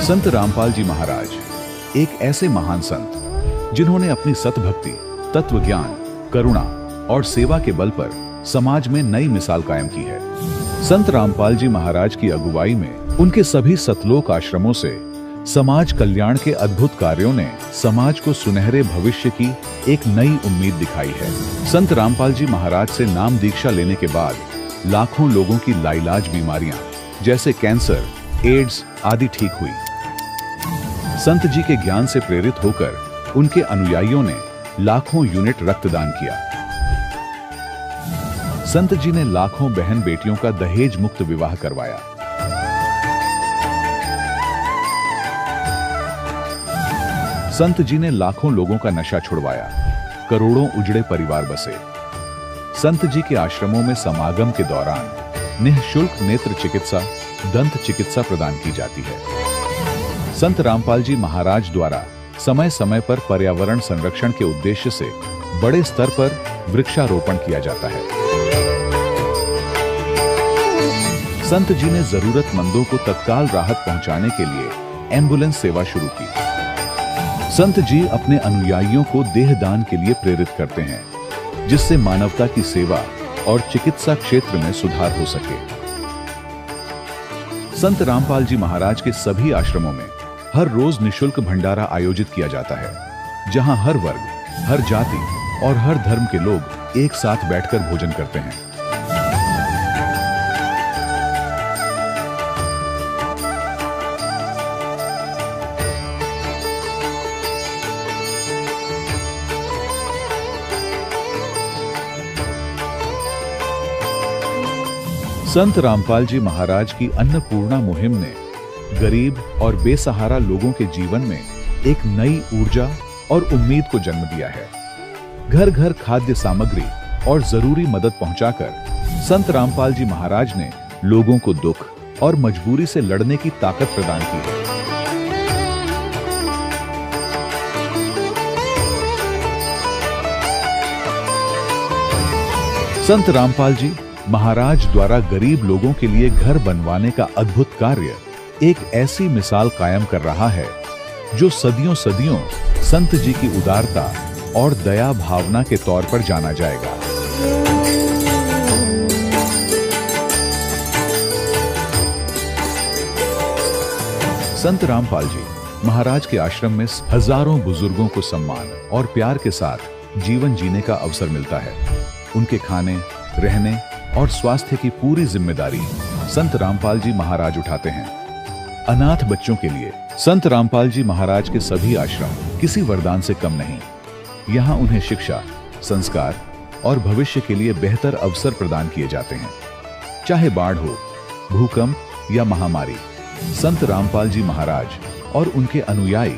संत रामपाल जी महाराज एक ऐसे महान संत जिन्होंने अपनी सतभक्ति, तत्व ज्ञान, करुणा और सेवा के बल पर समाज में नई मिसाल कायम की है। संत रामपाल जी महाराज की अगुवाई में उनके सभी सतलोक आश्रमों से समाज कल्याण के अद्भुत कार्यों ने समाज को सुनहरे भविष्य की एक नई उम्मीद दिखाई है। संत रामपाल जी महाराज से नाम दीक्षा लेने के बाद लाखों लोगों की लाइलाज बीमारियां जैसे कैंसर, एड्स आदि ठीक हुई। संत जी के ज्ञान से प्रेरित होकर उनके अनुयायियों ने लाखों यूनिट रक्तदान किया। संत जी ने लाखों बहन बेटियों का दहेज मुक्त विवाह करवाया। संत जी ने लाखों लोगों का नशा छुड़वाया, करोड़ों उजड़े परिवार बसे। संत जी के आश्रमों में समागम के दौरान निःशुल्क नेत्र चिकित्सा, दंत चिकित्सा प्रदान की जाती है। संत रामपाल जी महाराज द्वारा समय समय पर पर्यावरण संरक्षण के उद्देश्य से बड़े स्तर पर वृक्षारोपण किया जाता है। संत जी ने जरूरतमंदों को तत्काल राहत पहुंचाने के लिए एम्बुलेंस सेवा शुरू की। संत जी अपने अनुयायियों को देहदान के लिए प्रेरित करते हैं, जिससे मानवता की सेवा और चिकित्सा क्षेत्र में सुधार हो सके। संत रामपाल जी महाराज के सभी आश्रमों में हर रोज निःशुल्क भंडारा आयोजित किया जाता है, जहां हर वर्ग, हर जाति और हर धर्म के लोग एक साथ बैठकर भोजन करते हैं। संत रामपाल जी महाराज की अन्नपूर्णा मुहिम ने गरीब और बेसहारा लोगों के जीवन में एक नई ऊर्जा और उम्मीद को जन्म दिया है। घर घर खाद्य सामग्री और जरूरी मदद पहुंचाकर संत रामपाल जी महाराज ने लोगों को दुख और मजबूरी से लड़ने की ताकत प्रदान की है। संत रामपाल जी महाराज द्वारा गरीब लोगों के लिए घर बनवाने का अद्भुत कार्य एक ऐसी मिसाल कायम कर रहा है जो सदियों सदियों संत जी की उदारता और दया भावना के तौर पर जाना जाएगा। संत रामपाल जी महाराज के आश्रम में हजारों बुजुर्गों को सम्मान और प्यार के साथ जीवन जीने का अवसर मिलता है। उनके खाने, रहने और स्वास्थ्य की पूरी जिम्मेदारी संत रामपाल जी महाराज उठाते हैं। अनाथ बच्चों के लिए संत रामपाल जी महाराज के सभी आश्रम किसी वरदान से कम नहीं। यहाँ उन्हें शिक्षा, संस्कार और भविष्य के लिए बेहतर अवसर प्रदान किए जाते हैं। चाहे बाढ़ हो, भूकंप या महामारी, संत रामपाल जी महाराज और उनके अनुयायी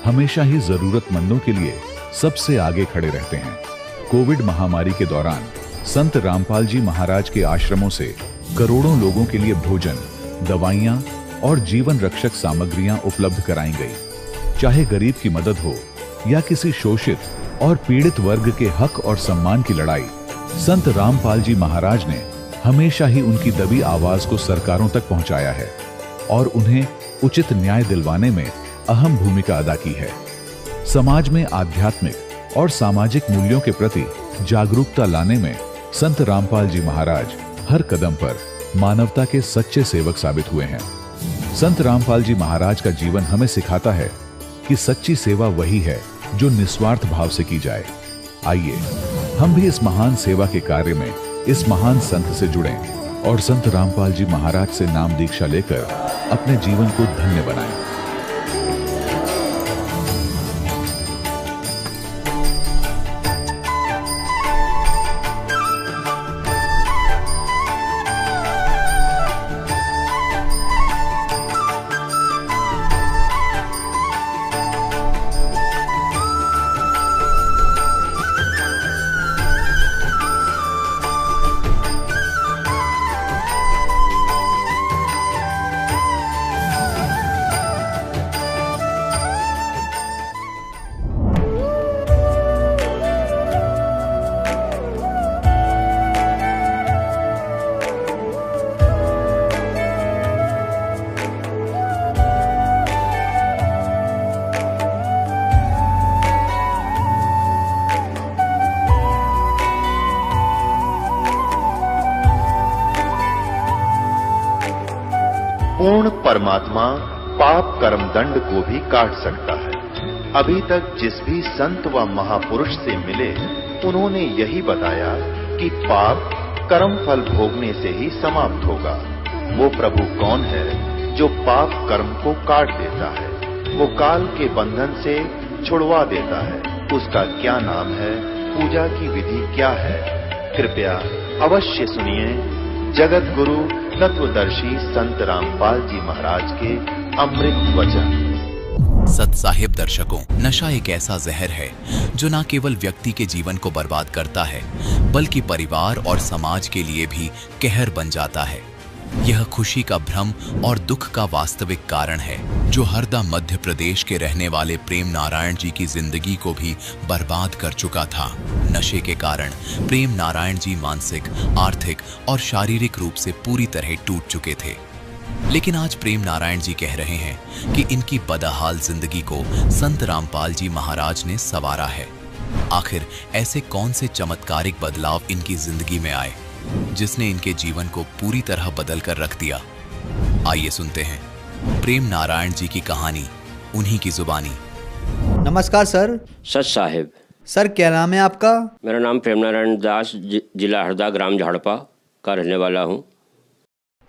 हमेशा ही जरूरतमंदों के लिए सबसे आगे खड़े रहते हैं। कोविड महामारी के दौरान संत रामपाल जी महाराज के आश्रमों से करोड़ों लोगों के लिए भोजन, दवाइयां और जीवन रक्षक सामग्रियां उपलब्ध कराई गई। चाहे गरीब की मदद हो या किसी शोषित और पीड़ित वर्ग के हक और सम्मान की लड़ाई, संत रामपाल जी महाराज ने हमेशा ही उनकी दबी आवाज को सरकारों तक पहुंचाया है और उन्हें उचित न्याय दिलवाने में अहम भूमिका अदा की है। समाज में आध्यात्मिक और सामाजिक मूल्यों के प्रति जागरूकता लाने में संत रामपाल जी महाराज हर कदम पर मानवता के सच्चे सेवक साबित हुए हैं। संत रामपाल जी महाराज का जीवन हमें सिखाता है कि सच्ची सेवा वही है जो निस्वार्थ भाव से की जाए। आइए हम भी इस महान सेवा के कार्य में इस महान संत से जुड़ें और संत रामपाल जी महाराज से नाम दीक्षा लेकर अपने जीवन को धन्य बनाएं। परमात्मा पाप कर्म दंड को भी काट सकता है। अभी तक जिस भी संत व महापुरुष से मिले, उन्होंने यही बताया कि पाप कर्म फल भोगने से ही समाप्त होगा। वो प्रभु कौन है जो पाप कर्म को काट देता है, वो काल के बंधन से छुड़वा देता है। उसका क्या नाम है, पूजा की विधि क्या है? कृपया अवश्य सुनिए जगत गुरु तत्वदर्शी संत रामपाल जी महाराज के अमृत वचन। सत साहिब दर्शकों, नशा एक ऐसा जहर है जो न केवल व्यक्ति के जीवन को बर्बाद करता है, बल्कि परिवार और समाज के लिए भी कहर बन जाता है। यह खुशी का भ्रम और दुख का वास्तविक कारण है, जो हरदा मध्य प्रदेश के रहने वाले प्रेम नारायण जी की जिंदगी को भी बर्बाद कर चुका था। नशे के कारण प्रेम नारायण जी मानसिक, आर्थिक और शारीरिक रूप से पूरी तरह टूट चुके थे। लेकिन आज प्रेम नारायण जी कह रहे हैं कि इनकी बदहाल जिंदगी को संत रामपाल जी महाराज ने संवारा है। आखिर ऐसे कौन से चमत्कारिक बदलाव इनकी जिंदगी में आए जिसने इनके जीवन को पूरी तरह बदल कर रख दिया? आइए सुनते हैं प्रेम नारायण जी की कहानी, उन्हीं की जुबानी। नमस्कार सर। सच साहिब। सर क्या नाम है आपका? मेरा नाम प्रेम नारायण दास, जिला हरदा, ग्राम झाड़पा का रहने वाला हूँ।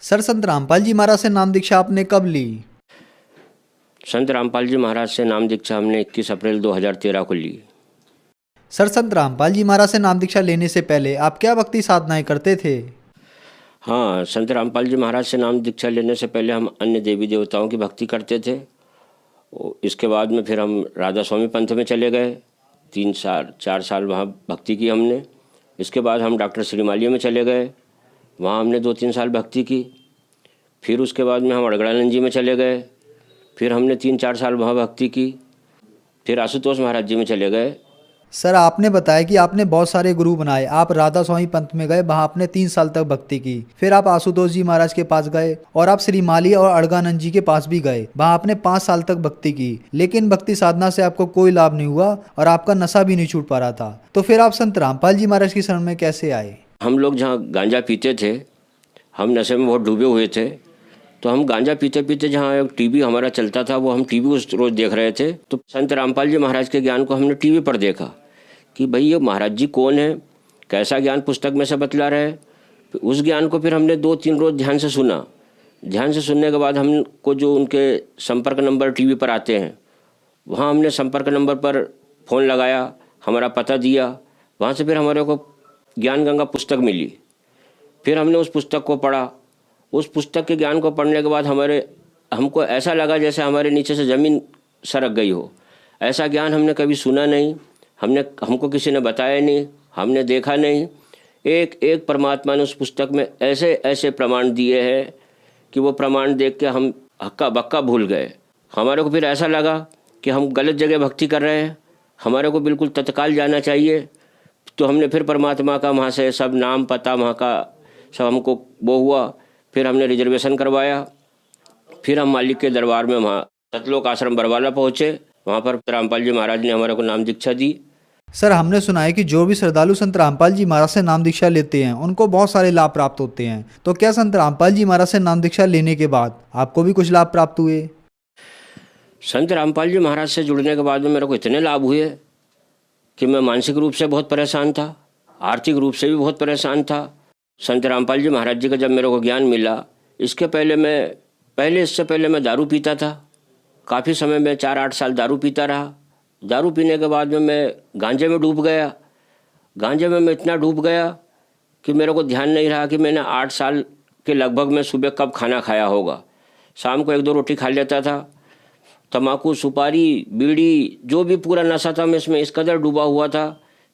सर संत रामपाल जी महाराज से नाम दीक्षा आपने कब ली? संत रामपाल जी महाराज से नाम दीक्षा हमने 21 अप्रैल 2013 को ली। सर संत रामपाल जी महाराज से नाम दीक्षा लेने से पहले आप क्या भक्ति साधनाएं करते थे? हाँ, संत रामपाल जी महाराज से नाम दीक्षा लेने से पहले हम अन्य देवी देवताओं की भक्ति करते थे। इसके बाद में फिर हम राधा स्वामी पंथ में चले गए। 4 साल वहाँ भक्ति की हमने। इसके बाद हम डॉक्टर श्रीमालिया में चले गए, वहाँ हमने 2-3 साल भक्ति की। फिर उसके बाद में हम अड़गड़ानंद जी में चले गए, फिर हमने 3-4 साल वहाँ भक्ति की। फिर आशुतोष महाराज जी में चले गए। सर आपने बताया कि आपने बहुत सारे गुरु बनाए। आप राधा स्वामी पंथ में गए, वहाँ आपने 3 साल तक भक्ति की। फिर आप आशुतोष जी महाराज के पास गए और आप श्री माली और अड़गानंद जी के पास भी गए, वहाँ आपने 5 साल तक भक्ति की। लेकिन भक्ति साधना से आपको कोई लाभ नहीं हुआ और आपका नशा भी नहीं छूट पा रहा था। तो फिर आप संत रामपाल जी महाराज की शरण में कैसे आए? हम लोग जहाँ गांजा पीते थे, हम नशे में बहुत डूबे हुए थे, तो हम गांजा पीते पीते जहाँ एक टीवी हमारा चलता था, वो हम टीवी उस रोज़ देख रहे थे। तो संत रामपाल जी महाराज के ज्ञान को हमने टीवी पर देखा कि भाई ये महाराज जी कौन है, कैसा ज्ञान पुस्तक में से बतला रहे। उस ज्ञान को फिर हमने 2-3 रोज़ ध्यान से सुना। ध्यान से सुनने के बाद हमको जो उनके संपर्क नंबर टीवी पर आते हैं, वहाँ हमने संपर्क नंबर पर फ़ोन लगाया, हमारा पता दिया। वहाँ से फिर हमारे को ज्ञान गंगा पुस्तक मिली। फिर हमने उस पुस्तक को पढ़ा। उस पुस्तक के ज्ञान को पढ़ने के बाद हमको ऐसा लगा जैसे हमारे नीचे से ज़मीन सरक गई हो। ऐसा ज्ञान हमने कभी सुना नहीं, हमको किसी ने बताया नहीं, हमने देखा नहीं। एक एक परमात्मा ने उस पुस्तक में ऐसे ऐसे प्रमाण दिए हैं कि वो प्रमाण देख के हम हक्का बक्का भूल गए। हमारे को फिर ऐसा लगा कि हम गलत जगह भक्ति कर रहे हैं, हमारे को बिल्कुल तत्काल जाना चाहिए। तो हमने फिर परमात्मा का वहाँ से सब नाम पता वहाँ का सब हमको वो हुआ। फिर हमने रिजर्वेशन करवाया। फिर हम मालिक के दरबार में वहाँ सतलोक आश्रम बरवाला पहुँचे। वहाँ पर रामपाल जी महाराज ने हमारे को नाम दीक्षा दी। सर हमने सुना है कि जो भी श्रद्धालु संत रामपाल जी महाराज से नाम दीक्षा लेते हैं उनको बहुत सारे लाभ प्राप्त होते हैं। तो क्या संत रामपाल जी महाराज से नाम दीक्षा लेने के बाद आपको भी कुछ लाभ प्राप्त हुए? संत रामपाल जी महाराज से जुड़ने के बाद में मेरे को इतने लाभ हुए कि मैं मानसिक रूप से बहुत परेशान था, आर्थिक रूप से भी बहुत परेशान था। संत रामपाल जी महाराज जी का जब मेरे को ज्ञान मिला, इससे पहले मैं दारू पीता था। काफ़ी समय में 4-8 साल दारू पीता रहा। दारू पीने के बाद में मैं गांजे में डूब गया। गांजे में मैं इतना डूब गया कि मेरे को ध्यान नहीं रहा कि मैंने 8 साल के लगभग में सुबह कब खाना खाया होगा। शाम को 1-2 रोटी खा लेता था। तम्बाकू, सुपारी, बीड़ी, जो भी पूरा नशा था मैं इसमें इस कदर डूबा हुआ था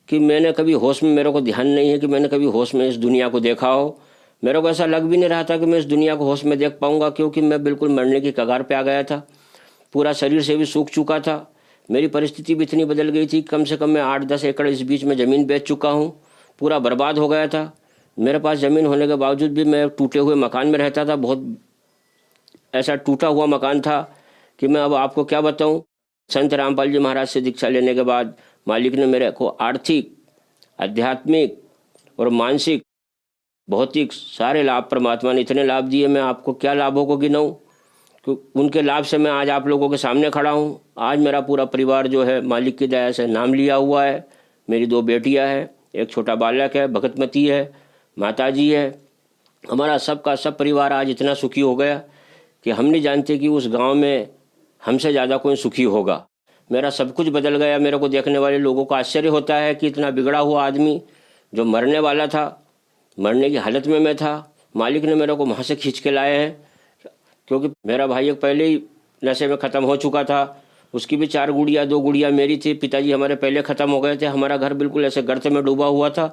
कि मैंने कभी होश में, मेरे को ध्यान नहीं है कि मैंने कभी होश में इस दुनिया को देखा हो। मेरे को ऐसा लग भी नहीं रहा था कि मैं इस दुनिया को होश में देख पाऊंगा, क्योंकि मैं बिल्कुल मरने की कगार पे आ गया था। पूरा शरीर से भी सूख चुका था। मेरी परिस्थिति भी इतनी बदल गई थी, कम से कम मैं 8-10 एकड़ इस बीच में ज़मीन बेच चुका हूँ। पूरा बर्बाद हो गया था। मेरे पास ज़मीन होने के बावजूद भी मैं टूटे हुए मकान में रहता था। बहुत ऐसा टूटा हुआ मकान था कि मैं अब आपको क्या बताऊं। संत रामपाल जी महाराज से दीक्षा लेने के बाद मालिक ने मेरे को आर्थिक, आध्यात्मिक और मानसिक, भौतिक सारे लाभ परमात्मा ने इतने लाभ दिए, मैं आपको क्या लाभों को गिनाऊं। उनके लाभ से मैं आज आप लोगों के सामने खड़ा हूँ। आज मेरा पूरा परिवार जो है मालिक की दया से नाम लिया हुआ है। मेरी 2 बेटियाँ हैं, एक छोटा बालक है, भगतमती है, माताजी है। हमारा सबका सब परिवार आज इतना सुखी हो गया कि हम नहीं जानते कि उस गांव में हमसे ज़्यादा कोई सुखी होगा। मेरा सब कुछ बदल गया। मेरे को देखने वाले लोगों को आश्चर्य होता है कि इतना बिगड़ा हुआ आदमी जो मरने वाला था, मरने की हालत में मैं था, मालिक ने मेरे को वहाँ से खींच के लाए हैं। क्योंकि मेरा भाई एक पहले ही नशे में ख़त्म हो चुका था, उसकी भी 4 गुड़िया, 2 गुड़िया मेरी थी। पिताजी हमारे पहले ख़त्म हो गए थे। हमारा घर बिल्कुल ऐसे गर्त में डूबा हुआ था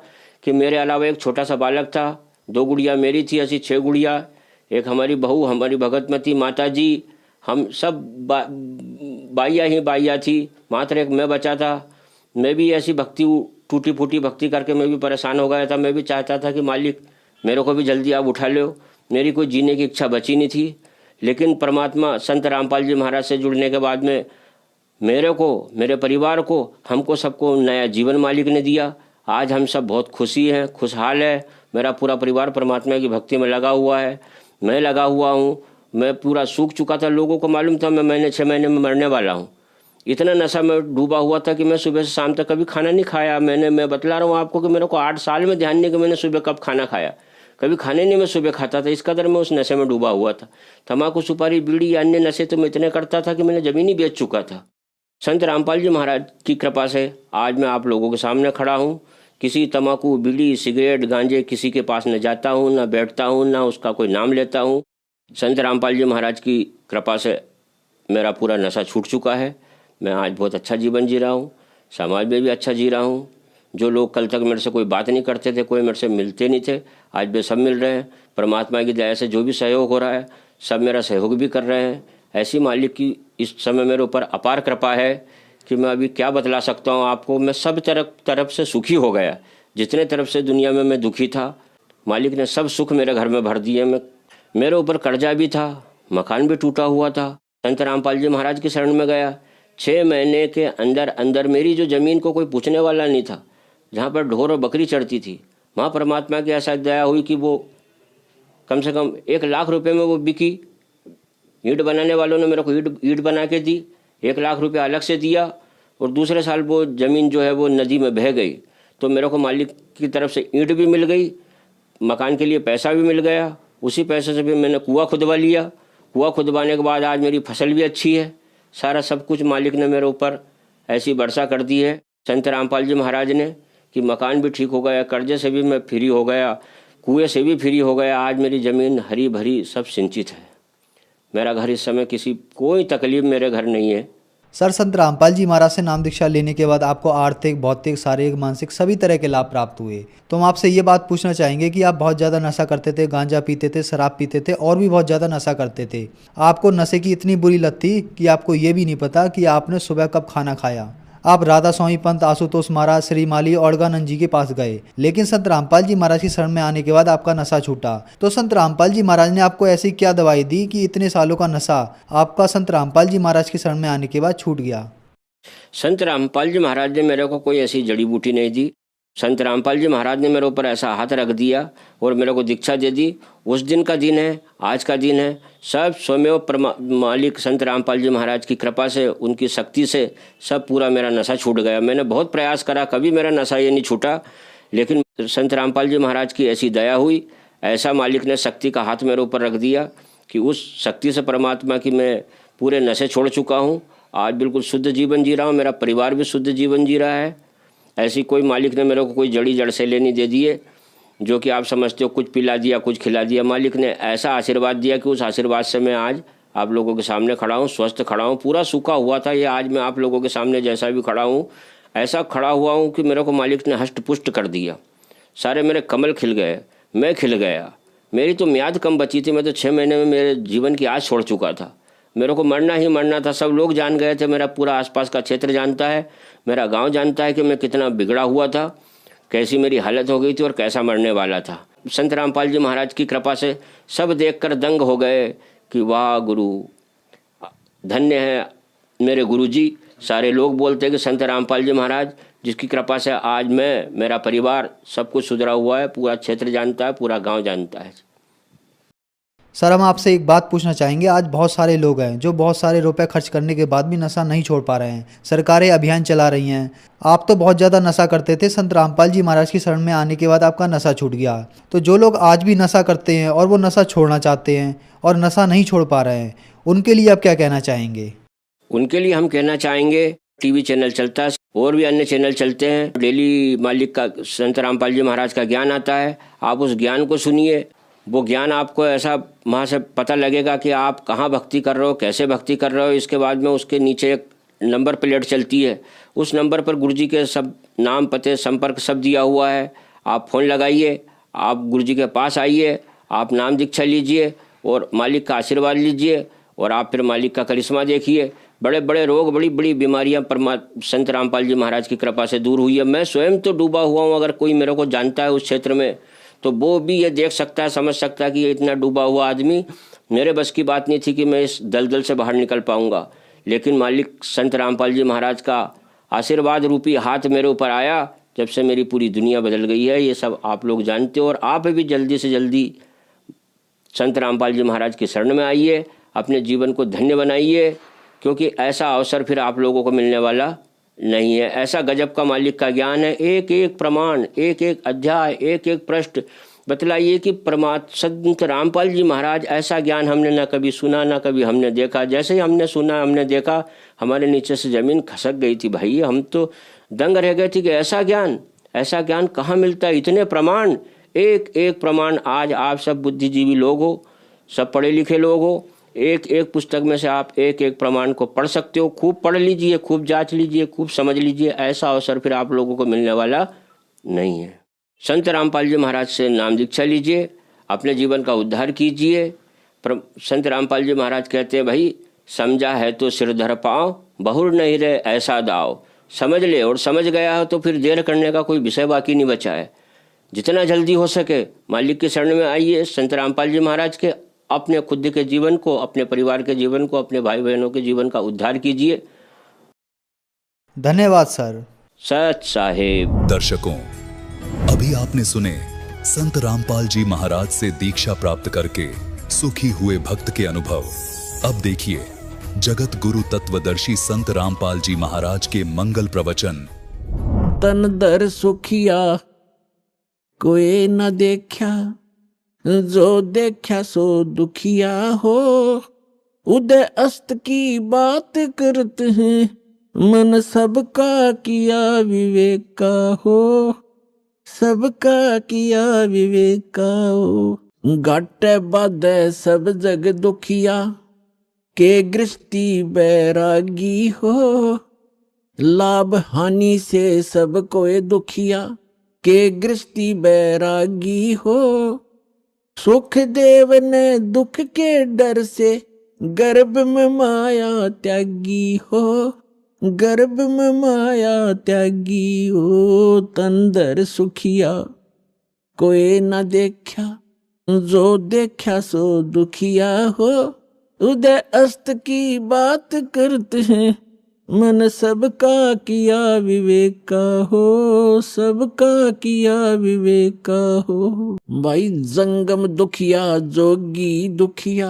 कि मेरे अलावा एक छोटा सा बालक था, 2 गुड़िया मेरी थी, ऐसी 6 गुड़िया, एक हमारी बहू, हमारी भगतमती माता जी, हम सब बाइया ही बाइया थी, मात्र एक मैं बचा था। मैं भी ऐसी भक्ति, टूटी फूटी भक्ति करके मैं भी परेशान हो गया था। मैं भी चाहता था कि मालिक मेरे को भी जल्दी आप उठा लो। मेरी कोई जीने की इच्छा बची नहीं थी। लेकिन परमात्मा संत रामपाल जी महाराज से जुड़ने के बाद में मेरे को, मेरे परिवार को, हमको सबको नया जीवन मालिक ने दिया। आज हम सब बहुत खुशी हैं, खुशहाल है। मेरा पूरा परिवार परमात्मा की भक्ति में लगा हुआ है, मैं लगा हुआ हूँ। मैं पूरा सूख चुका था, लोगों को मालूम था मैं 6 महीने में मरने वाला हूँ। इतना नशा में डूबा हुआ था कि मैं सुबह से शाम तक कभी खाना नहीं खाया। मैं बतला रहा हूँ आपको कि मेरे को 8 साल में ध्यान नहीं कि मैंने सुबह कब खाना खाया। कभी खाने नहीं मैं सुबह खाता था, इस कदर मैं उस नशे में डूबा हुआ था। तम्बाकू, सुपारी, बीड़ी, अन्य नशे तो मैं इतने करता था कि मैंने ज़मीन ही बेच चुका था। संत रामपाल जी महाराज की कृपा से आज मैं आप लोगों के सामने खड़ा हूँ। किसी तम्बाकू, बीड़ी, सिगरेट, गांजे किसी के पास न जाता हूँ, न बैठता हूँ, न उसका कोई नाम लेता हूँ। संत रामपाल जी महाराज की कृपा से मेरा पूरा नशा छूट चुका है। मैं आज बहुत अच्छा जीवन जी रहा हूँ, समाज में भी अच्छा जी रहा हूँ। जो लोग कल तक मेरे से कोई बात नहीं करते थे, कोई मेरे से मिलते नहीं थे, आज वे सब मिल रहे हैं। परमात्मा की दया से जो भी सहयोग हो रहा है, सब मेरा सहयोग भी कर रहे हैं। ऐसी मालिक की इस समय मेरे ऊपर अपार कृपा है कि मैं अभी क्या बतला सकता हूँ आपको। मैं सब तरफ से सुखी हो गया। जितने तरफ से दुनिया में मैं दुखी था, मालिक ने सब सुख मेरे घर में भर दिए। मेरे ऊपर कर्जा भी था, मकान भी टूटा हुआ था। संत रामपाल जी महाराज की शरण में गया। 6 महीने के अंदर अंदर मेरी जो ज़मीन को कोई पूछने वाला नहीं था, जहाँ पर ढोर और बकरी चढ़ती थी, वहाँ परमात्मा की ऐसा दया हुई कि वो कम से कम 1 लाख रुपए में वो बिकी। ईंट बनाने वालों ने मेरे को ईंट बना के दी, 1 लाख रुपये अलग से दिया। और दूसरे साल वो ज़मीन जो है वो नदी में बह गई, तो मेरे को मालिक की तरफ से ईंट भी मिल गई, मकान के लिए पैसा भी मिल गया। उसी पैसे से भी मैंने कुआं खुदवा लिया। कुआं खुदवाने के बाद आज मेरी फसल भी अच्छी है। सारा सब कुछ मालिक ने मेरे ऊपर ऐसी वर्षा कर दी है संत रामपाल जी महाराज ने कि मकान भी ठीक हो गया, कर्जे से भी मैं फ्री हो गया, कुएं से भी फ्री हो गया। आज मेरी ज़मीन हरी भरी सब सिंचित है। मेरा घर इस समय कोई तकलीफ मेरे घर नहीं है। सर, संत रामपाल जी महाराज से नाम दीक्षा लेने के बाद आपको आर्थिक, भौतिक, शारीरिक, मानसिक सभी तरह के लाभ प्राप्त हुए। तो हम आपसे ये बात पूछना चाहेंगे कि आप बहुत ज़्यादा नशा करते थे, गांजा पीते थे, शराब पीते थे और भी बहुत ज़्यादा नशा करते थे। आपको नशे की इतनी बुरी लत थी कि आपको ये भी नहीं पता कि आपने सुबह कब खाना खाया। आप राधा स्वामी पंत, आशुतोष महाराज, श्री माली और अड़गानंद जी के पास गए, लेकिन संत रामपाल जी महाराज की शरण में आने के बाद आपका नशा छूटा। तो संत रामपाल जी महाराज ने आपको ऐसी क्या दवाई दी कि इतने सालों का नशा आपका संत रामपाल जी महाराज की शरण में आने के बाद छूट गया? संत रामपाल जी महाराज ने मेरे को कोई ऐसी जड़ी बूटी नहीं दी। संत रामपाल जी महाराज ने मेरे ऊपर ऐसा हाथ रख दिया और मेरे को दीक्षा दे दी। उस दिन का दिन है, आज का दिन है, सब स्वयं मालिक संत रामपाल जी महाराज की कृपा से, उनकी शक्ति से सब पूरा मेरा नशा छूट गया। मैंने बहुत प्रयास करा, कभी मेरा नशा ये नहीं छूटा, लेकिन संत रामपाल जी महाराज की ऐसी दया हुई, ऐसा मालिक ने शक्ति का हाथ मेरे ऊपर रख दिया कि उस शक्ति से परमात्मा की मैं पूरे नशे छोड़ चुका हूँ। आज बिल्कुल शुद्ध जीवन जी रहा हूँ, मेरा परिवार भी शुद्ध जीवन जी रहा है। ऐसी कोई मालिक ने मेरे को कोई जड़ी जड़ से लेनी दे दिए जो कि आप समझते हो कुछ पिला दिया, कुछ खिला दिया। मालिक ने ऐसा आशीर्वाद दिया कि उस आशीर्वाद से मैं आज आप लोगों के सामने खड़ा हूँ, स्वस्थ खड़ा हूँ। पूरा सूखा हुआ था ये, आज मैं आप लोगों के सामने जैसा भी खड़ा हूँ ऐसा खड़ा हुआ हूँ कि मेरे को मालिक ने हष्ट पुष्ट कर दिया। सारे मेरे कमल खिल गए, मैं खिल गया। मेरी तो म्याद कम बची थी, मैं तो 6 महीने में मेरे जीवन की आस छोड़ चुका था। मेरे को मरना ही मरना था। सब लोग जान गए थे, मेरा पूरा आसपास का क्षेत्र जानता है, मेरा गांव जानता है कि मैं कितना बिगड़ा हुआ था, कैसी मेरी हालत हो गई थी और कैसा मरने वाला था। संत रामपाल जी महाराज की कृपा से सब देखकर दंग हो गए कि वाह गुरु, धन्य है मेरे गुरु जी। सारे लोग बोलते हैं कि संत रामपाल जी महाराज जिसकी कृपा से आज मैं, मेरा परिवार सब कुछ सुधरा हुआ है। पूरा क्षेत्र जानता है, पूरा गाँव जानता है। सर हम आपसे एक बात पूछना चाहेंगे, आज बहुत सारे लोग हैं जो बहुत सारे रुपए खर्च करने के बाद भी नशा नहीं छोड़ पा रहे हैं। सरकारें अभियान चला रही हैं। आप तो बहुत ज़्यादा नशा करते थे, संत रामपाल जी महाराज की शरण में आने के बाद आपका नशा छूट गया। तो जो लोग आज भी नशा करते हैं और वो नशा छोड़ना चाहते हैं और नशा नहीं छोड़ पा रहे हैं, उनके लिए आप क्या कहना चाहेंगे? उनके लिए हम कहना चाहेंगे, टीवी चैनल चलता है और भी अन्य चैनल चलते हैं, डेली मालिक का संत रामपाल जी महाराज का ज्ञान आता है। आप उस ज्ञान को सुनिए, वो ज्ञान आपको ऐसा वहाँ से पता लगेगा कि आप कहाँ भक्ति कर रहे हो, कैसे भक्ति कर रहे हो। इसके बाद में उसके नीचे एक नंबर प्लेट चलती है, उस नंबर पर गुरुजी के सब नाम, पते, संपर्क सब दिया हुआ है। आप फ़ोन लगाइए, आप गुरुजी के पास आइए, आप नाम दीक्षा लीजिए और मालिक का आशीर्वाद लीजिए और आप फिर मालिक का करिश्मा देखिए। बड़े बड़े रोग, बड़ी बड़ी बीमारियां संत रामपाल जी महाराज की कृपा से दूर हुई है। मैं स्वयं तो डूबा हुआ हूँ, अगर कोई मेरे को जानता है उस क्षेत्र में तो वो भी ये देख सकता है, समझ सकता है कि ये इतना डूबा हुआ आदमी, मेरे बस की बात नहीं थी कि मैं इस दलदल से बाहर निकल पाऊंगा। लेकिन मालिक संत रामपाल जी महाराज का आशीर्वाद रूपी हाथ मेरे ऊपर आया, जब से मेरी पूरी दुनिया बदल गई है। ये सब आप लोग जानते हो और आप भी जल्दी से जल्दी संत रामपाल जी महाराज की शरण में आइए, अपने जीवन को धन्य बनाइए, क्योंकि ऐसा अवसर फिर आप लोगों को मिलने वाला नहीं है। ऐसा गजब का मालिक का ज्ञान है, एक एक प्रमाण, एक एक अध्याय, एक एक पृष्ठ बतलाइए कि संत रामपाल जी महाराज, ऐसा ज्ञान हमने ना कभी सुना ना कभी हमने देखा। जैसे ही हमने सुना, हमने देखा, हमारे नीचे से ज़मीन खसक गई थी भाई। हम तो दंग रह गए थे कि ऐसा ज्ञान कहाँ मिलता है, इतने प्रमाण, एक एक प्रमाण। आज आप सब बुद्धिजीवी लोग हो, सब पढ़े लिखे लोग हो, एक एक पुस्तक में से आप एक एक प्रमाण को पढ़ सकते हो। खूब पढ़ लीजिए, खूब जांच लीजिए, खूब समझ लीजिए। ऐसा अवसर फिर आप लोगों को मिलने वाला नहीं है। संत रामपाल जी महाराज से नाम दीक्षा लीजिए, अपने जीवन का उद्धार कीजिए। संत रामपाल जी महाराज कहते हैं, भाई समझा है तो सिर धर पाओ, बहुर नहीं रहे ऐसा दाव। समझ ले और समझ गया हो तो फिर देर करने का कोई विषय बाकी नहीं बचा है। जितना जल्दी हो सके मालिक के शरण में आइए, संत रामपाल जी महाराज के, अपने खुद के जीवन को, अपने परिवार के जीवन को, अपने भाई बहनों के जीवन का उद्धार कीजिए। धन्यवाद सर। सत साहेब। दर्शकों, अभी आपने सुने संत रामपाल जी महाराज से दीक्षा प्राप्त करके सुखी हुए भक्त के अनुभव। अब देखिए जगत गुरु तत्वदर्शी संत रामपाल जी महाराज के मंगल प्रवचन। तन दर सुखिया कोई न देखा, जो देखा सो दुखिया हो। उदय अस्त की बात करते हैं, मन सबका किया विवेक का हो, सबका किया विवेक का हो। घाटे बाधे सब जग दुखिया, के गृहस्थी बैरागी हो। लाभ हानि से सब कोई दुखिया, के गृहस्थी बैरागी हो। सुख देव ने दुख के डर से, गर्भ में माया त्यागी हो, गर्भ में माया त्यागी हो। तंदर सुखिया कोई न देखा, जो देखा सो दुखिया हो। उदय अस्त की बात करते हैं, मन सबका किया विवेक का हो, सबका किया विवेक का हो। भाई जंगम दुखिया जोगी दुखिया,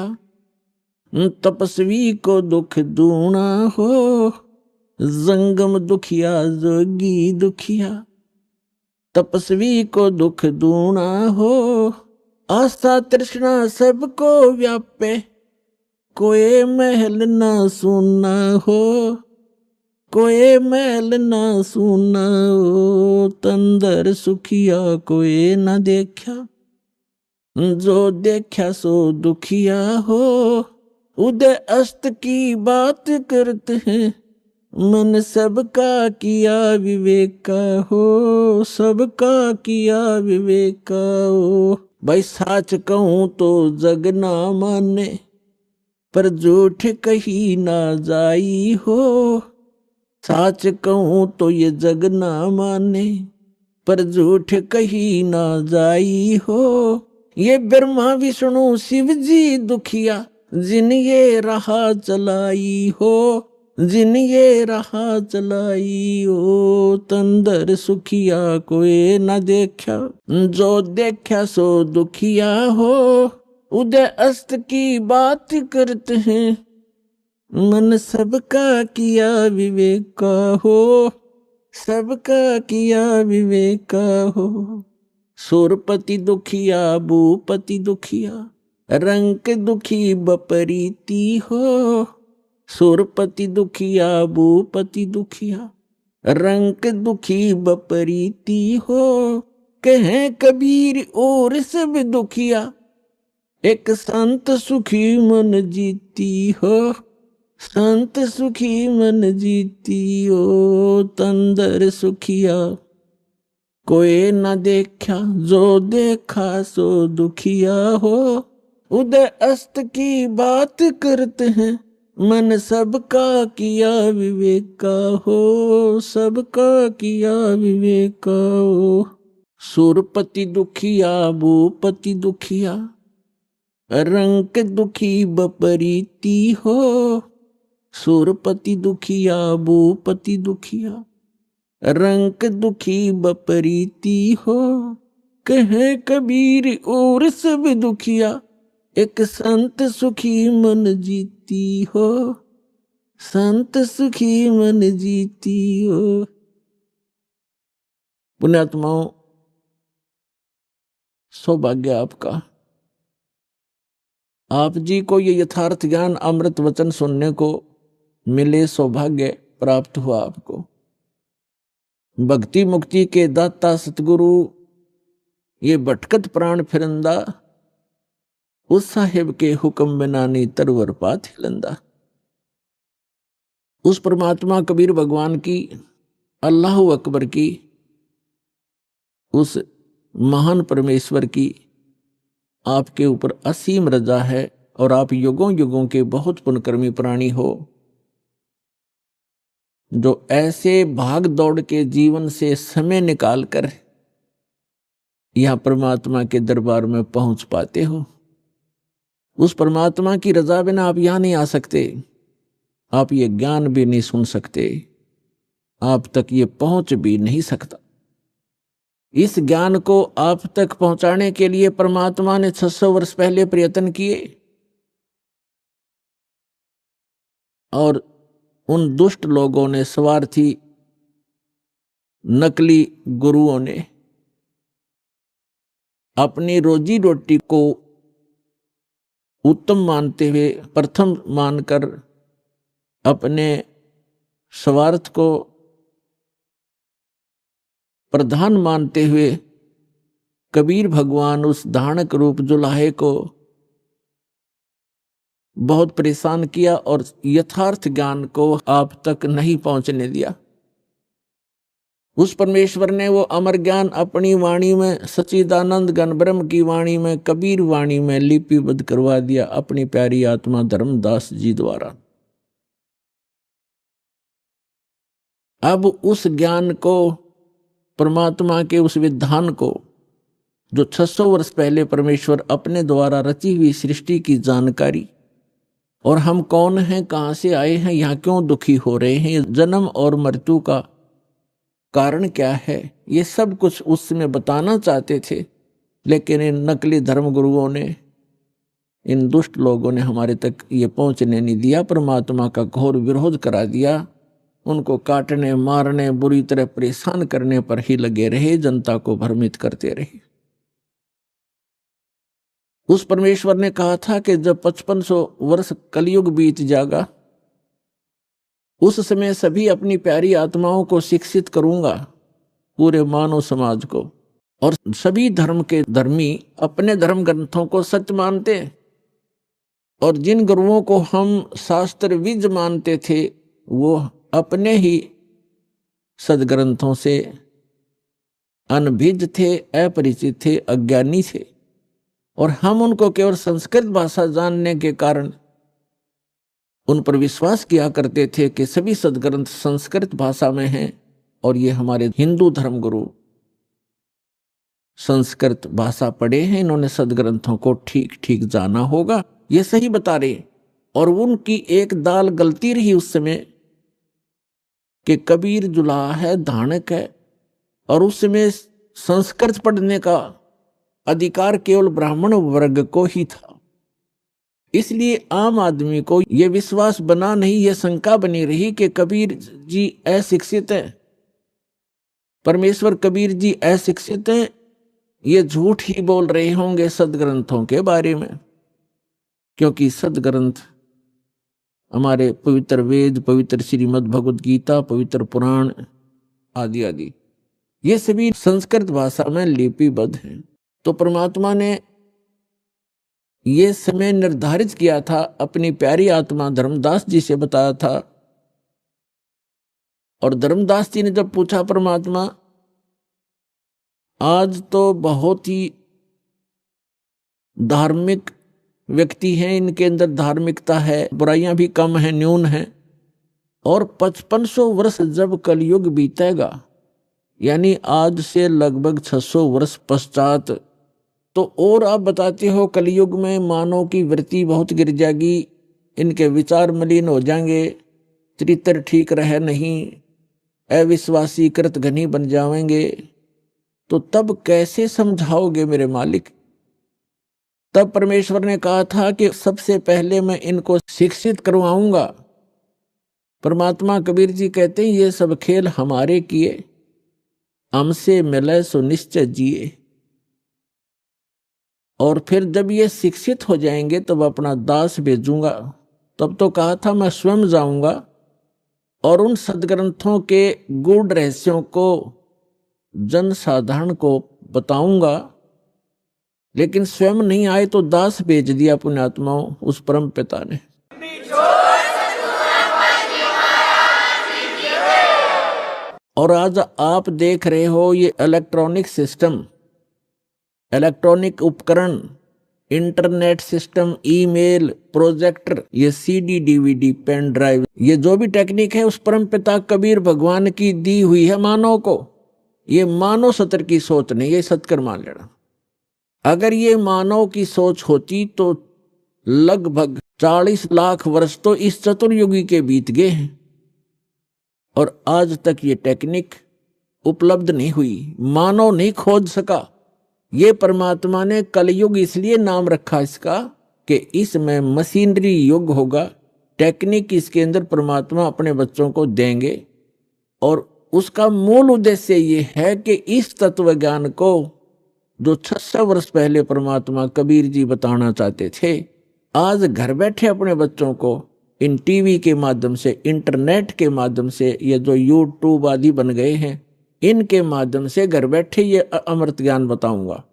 तपस्वी को दुख दूना हो। जंगम दुखिया जोगी दुखिया, तपस्वी को दुख दूना हो। आस्था तृष्णा सबको व्यापे, कोई महल ना सुना हो, कोई महल ना सुना हो। तंदर सुखिया कोई न देखा, जो देखा सो दुखिया हो। उदय अस्त की बात करते हैं, मन सबका किया विवेक का हो, सबका किया विवेक का हो। भाई साच कहूं तो जग ना माने, पर झूठ कही ना जाई हो। साच कहूं तो ये जग ना माने, पर झूठ कही ना जाई हो। ये ब्रह्मा विष्णु शिव जी दुखिया, जिन ये राह चलाई हो, जिन ये राह चलाई हो। तंदर सुखिया कोई न देखा, जो देखा सो दुखिया हो। उदय अस्त की बात करते हैं, मन सबका किया विवेक का हो, सबका किया विवेक का हो। सुरपति दुखिया भूपति दुखिया, रंक दुखी बपरीती हो। सुरपति दुखिया भूपति दुखिया, रंक दुखी बपरीती हो। कहें कबीर और सब दुखिया, एक संत सुखी मन जीती हो। संत सुखी मन जीती हो, तंदर सुखिया कोई न देखा, जो देखा सो दुखिया हो। उदय अस्त की बात करते हैं, मन सबका किया विवेक का हो, सबका किया विवेक का हो। सुरपति दुखिया भूपति दुखिया, रंक दुखी बपरीती हो। सुरपति दुखिया भूपति दुखिया, रंक दुखी बपरीती हो। कहे कबीर और सब दुखिया, एक संत सुखी मन जीती हो। संत सुखी मन जीती हो। पुण्यात्माओं, सौभाग्य आपका, आप जी को ये यथार्थ ज्ञान अमृत वचन सुनने को मिले, सौभाग्य प्राप्त हुआ आपको। भक्ति मुक्ति के दाता सतगुरु ये भटकत प्राण फिरंदा, उस साहिब के हुक्म बिना नी तरवर पात हिलंदा। उस परमात्मा कबीर भगवान की, अल्लाह अकबर की, उस महान परमेश्वर की आपके ऊपर असीम रजा है और आप युगों युगों के बहुत पुण्यकर्मी प्राणी हो, जो ऐसे भाग दौड़ के जीवन से समय निकालकर यहां परमात्मा के दरबार में पहुंच पाते हो। उस परमात्मा की रजा बिना आप यहां नहीं आ सकते, आप ये ज्ञान भी नहीं सुन सकते, आप तक ये पहुंच भी नहीं सकता। इस ज्ञान को आप तक पहुंचाने के लिए परमात्मा ने 600 वर्ष पहले प्रयत्न किए, और उन दुष्ट लोगों ने, स्वार्थी नकली गुरुओं ने अपनी रोजी रोटी को उत्तम मानते हुए, प्रथम मानकर अपने स्वार्थ को प्रधान मानते हुए कबीर भगवान उस धानक रूप जुलाहे को बहुत परेशान किया और यथार्थ ज्ञान को आप तक नहीं पहुंचने दिया। उस परमेश्वर ने वो अमर ज्ञान अपनी वाणी में, सच्चिदानंद घन ब्रह्म की वाणी में, कबीर वाणी में लिपिबद्ध करवा दिया अपनी प्यारी आत्मा धर्मदास जी द्वारा। अब उस ज्ञान को, परमात्मा के उस विधान को, जो 600 वर्ष पहले परमेश्वर अपने द्वारा रची हुई सृष्टि की जानकारी, और हम कौन हैं, कहां से आए हैं, यहां क्यों दुखी हो रहे हैं, जन्म और मृत्यु का कारण क्या है, ये सब कुछ उस समय बताना चाहते थे, लेकिन इन नकली धर्म गुरुओं ने, इन दुष्ट लोगों ने हमारे तक ये पहुंचने नहीं दिया। परमात्मा का घोर विरोध करा दिया, उनको काटने, मारने, बुरी तरह परेशान करने पर ही लगे रहे, जनता को भ्रमित करते रहे। उस परमेश्वर ने कहा था कि जब 5500 वर्ष कलयुग बीत जाएगा, उस समय सभी अपनी प्यारी आत्माओं को शिक्षित करूंगा, पूरे मानव समाज को, और सभी धर्म के धर्मी अपने धर्म ग्रंथों को सत्य मानते, और जिन गुरुओं को हम शास्त्र विज मानते थे वो अपने ही सदग्रंथों से अनभिज्ञ थे, अपरिचित थे, अज्ञानी थे, और हम उनको केवल संस्कृत भाषा जानने के कारण उन पर विश्वास किया करते थे कि सभी सदग्रंथ संस्कृत भाषा में हैं, और ये हमारे हिंदू धर्म गुरु संस्कृत भाषा पढ़े हैं, इन्होंने सदग्रंथों को ठीक ठीक जाना होगा, ये सही बता रहे। और उनकी एक दाल गलती रही उस समय कि कबीर जुलाहा है, धानक है, और उस समय संस्कृत पढ़ने का अधिकार केवल ब्राह्मण वर्ग को ही था। इसलिए आम आदमी को ये विश्वास बना नहीं, ये शंका बनी रही कि कबीर जी अशिक्षित हैं, परमेश्वर कबीर जी अशिक्षित हैं, ये झूठ ही बोल रहे होंगे सदग्रंथों के बारे में। क्योंकि सदग्रंथ हमारे पवित्र वेद, पवित्र श्रीमद् भगवद गीता, पवित्र पुराण आदि आदि ये सभी संस्कृत भाषा में लिपिबद्ध हैं। तो परमात्मा ने ये समय निर्धारित किया था, अपनी प्यारी आत्मा धर्मदास जी से बताया था। और धर्मदास जी ने जब पूछा, परमात्मा आज तो बहुत ही धार्मिक व्यक्ति हैं, इनके अंदर धार्मिकता है, बुराइयां भी कम है, न्यून है, और 5500 वर्ष जब कलयुग बीतेगा, यानी आज से लगभग 600 वर्ष पश्चात, तो और आप बताते हो कलयुग में मानव की वृत्ति बहुत गिर जाएगी, इनके विचार मलिन हो जाएंगे, चरित्र ठीक रहे नहीं, अविश्वासी कृत घनी बन जाएंगे, तो तब कैसे समझाओगे मेरे मालिक? तब परमेश्वर ने कहा था कि सबसे पहले मैं इनको शिक्षित करवाऊंगा। परमात्मा कबीर जी कहते हैं, ये सब खेल हमारे किए, हमसे मिले सो निश्चय जिए। और फिर जब ये शिक्षित हो जाएंगे तब अपना दास भेजूंगा। तब तो कहा था मैं स्वयं जाऊंगा और उन सदग्रंथों के गूढ़ रहस्यों को जन साधारण को बताऊंगा, लेकिन स्वयं नहीं आए तो दास भेज दिया पुण्यात्माओं उस परम पिता ने। और आज आप देख रहे हो ये इलेक्ट्रॉनिक सिस्टम, इलेक्ट्रॉनिक उपकरण, इंटरनेट सिस्टम, ईमेल, प्रोजेक्टर, ये सीडी, डीवीडी, पेन ड्राइव, ये जो भी टेक्निक है उस परम पिता कबीर भगवान की दी हुई है मानव को। ये मानव सत्र की सोच नहीं, ये सत्कर मान लेना। अगर ये मानव की सोच होती तो लगभग 40 लाख वर्ष तो इस चतुर्युगी के बीत गए हैं और आज तक ये टेक्निक उपलब्ध नहीं हुई, मानव नहीं खोज सका। ये परमात्मा ने कलयुग इसलिए नाम रखा इसका कि इसमें मशीनरी युग होगा, टेक्निक इसके अंदर परमात्मा अपने बच्चों को देंगे। और उसका मूल उद्देश्य ये है कि इस तत्व ज्ञान को जो 600 वर्ष पहले परमात्मा कबीर जी बताना चाहते थे, आज घर बैठे अपने बच्चों को इन टीवी के माध्यम से, इंटरनेट के माध्यम से, ये जो यूट्यूब आदि बन गए हैं, इनके माध्यम से घर बैठे ये अमृत ज्ञान बताऊंगा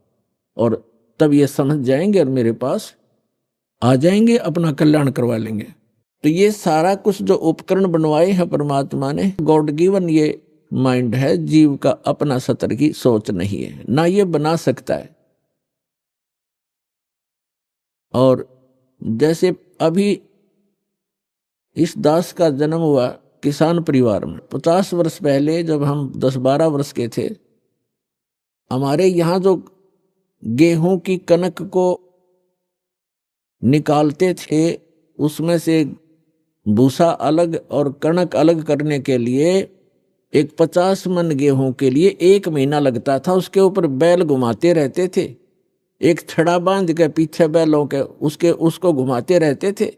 और तब ये समझ जाएंगे और मेरे पास आ जाएंगे, अपना कल्याण करवा लेंगे। तो ये सारा कुछ जो उपकरण बनवाए हैं परमात्मा ने, गॉड गिवन ये माइंड है, जीव का अपना सतर की सोच नहीं है, ना ये बना सकता है। और जैसे अभी इस दास का जन्म हुआ किसान परिवार में, 50 वर्ष पहले जब हम 10-12 वर्ष के थे, हमारे यहाँ जो गेहूं की कनक को निकालते थे उसमें से भूसा अलग और कणक अलग करने के लिए एक 50 मन गेहूं के लिए 1 महीना लगता था। उसके ऊपर बैल घुमाते रहते थे, एक छड़ा बांध के पीछे बैलों के उसको घुमाते रहते थे।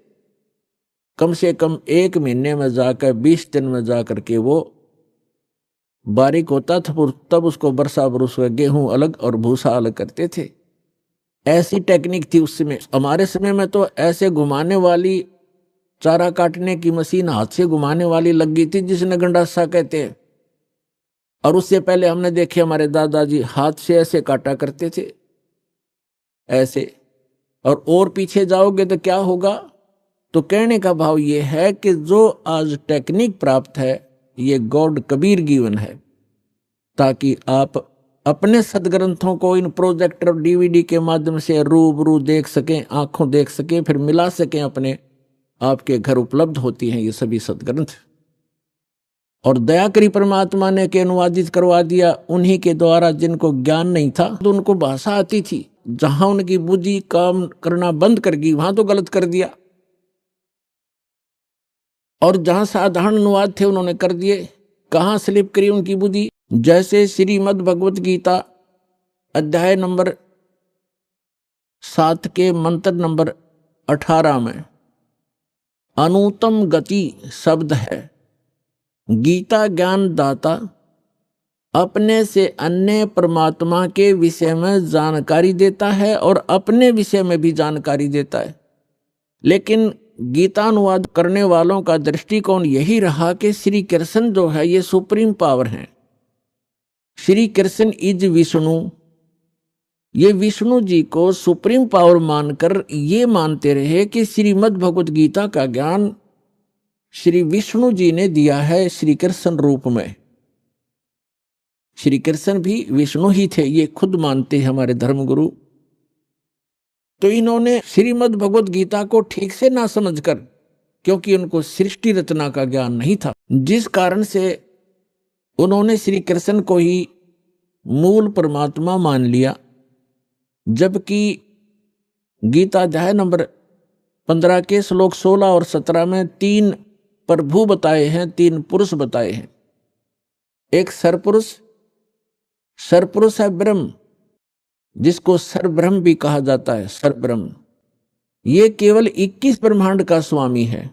कम से कम 1 महीने में जाकर 20 दिन में जाकर के वो बारीक होता था, तब उसको बरसा बरस गेहूं अलग और भूसा अलग करते थे। ऐसी टेक्निक थी उस समय। हमारे समय में तो ऐसे घुमाने वाली चारा काटने की मशीन हाथ से घुमाने वाली लग गई थी, जिसने गंडासा कहते हैं। और उससे पहले हमने देखे हमारे दादाजी हाथ से ऐसे काटा करते थे, ऐसे। और पीछे जाओगे तो क्या होगा? तो कहने का भाव ये है कि जो आज टेक्निक प्राप्त है ये गॉड कबीर गिवन है, ताकि आप अपने सदग्रंथों को इन प्रोजेक्टर और डीवीडी के माध्यम से रूबरू देख सकें, आंखों देख सकें, फिर मिला सकें अपने। आपके घर उपलब्ध होती हैं ये सभी सदग्रंथ। और दया करी परमात्मा ने के अनुवादित करवा दिया उन्हीं के द्वारा जिनको ज्ञान नहीं था, तो उनको भाषा आती थी। जहां उनकी बुद्धि काम करना बंद कर गई वहां तो गलत कर दिया, और जहां साधारण अनुवाद थे उन्होंने कर दिए। कहां स्लिप करी उनकी बुद्धि? जैसे श्रीमद् भगवत गीता अध्याय नंबर 7 के मंत्र नंबर 18 में अनुत्तम गति शब्द है। गीता ज्ञान दाता अपने से अन्य परमात्मा के विषय में जानकारी देता है और अपने विषय में भी जानकारी देता है। लेकिन गीता अनुवाद करने वालों का दृष्टिकोण यही रहा कि श्री कृष्ण जो है ये सुप्रीम पावर हैं। श्री कृष्ण इज विष्णु, ये विष्णु जी को सुप्रीम पावर मानकर ये मानते रहे कि श्रीमद् भगवत गीता का ज्ञान श्री विष्णु जी ने दिया है श्री कृष्ण रूप में। श्री कृष्ण भी विष्णु ही थे, ये खुद मानते हैं हमारे धर्मगुरु। तो इन्होंने श्रीमद् भगवत गीता को ठीक से ना समझकर, क्योंकि उनको सृष्टि रचना का ज्ञान नहीं था, जिस कारण से उन्होंने श्री कृष्ण को ही मूल परमात्मा मान लिया। जबकि गीता अध्याय नंबर 15 के श्लोक 16 और 17 में 3 प्रभु बताए हैं, 3 पुरुष बताए हैं। एक सरपुरुष है ब्रह्म, जिसको सरब्रह्म भी कहा जाता है। सरब्रह्म ये केवल 21 ब्रह्मांड का स्वामी है।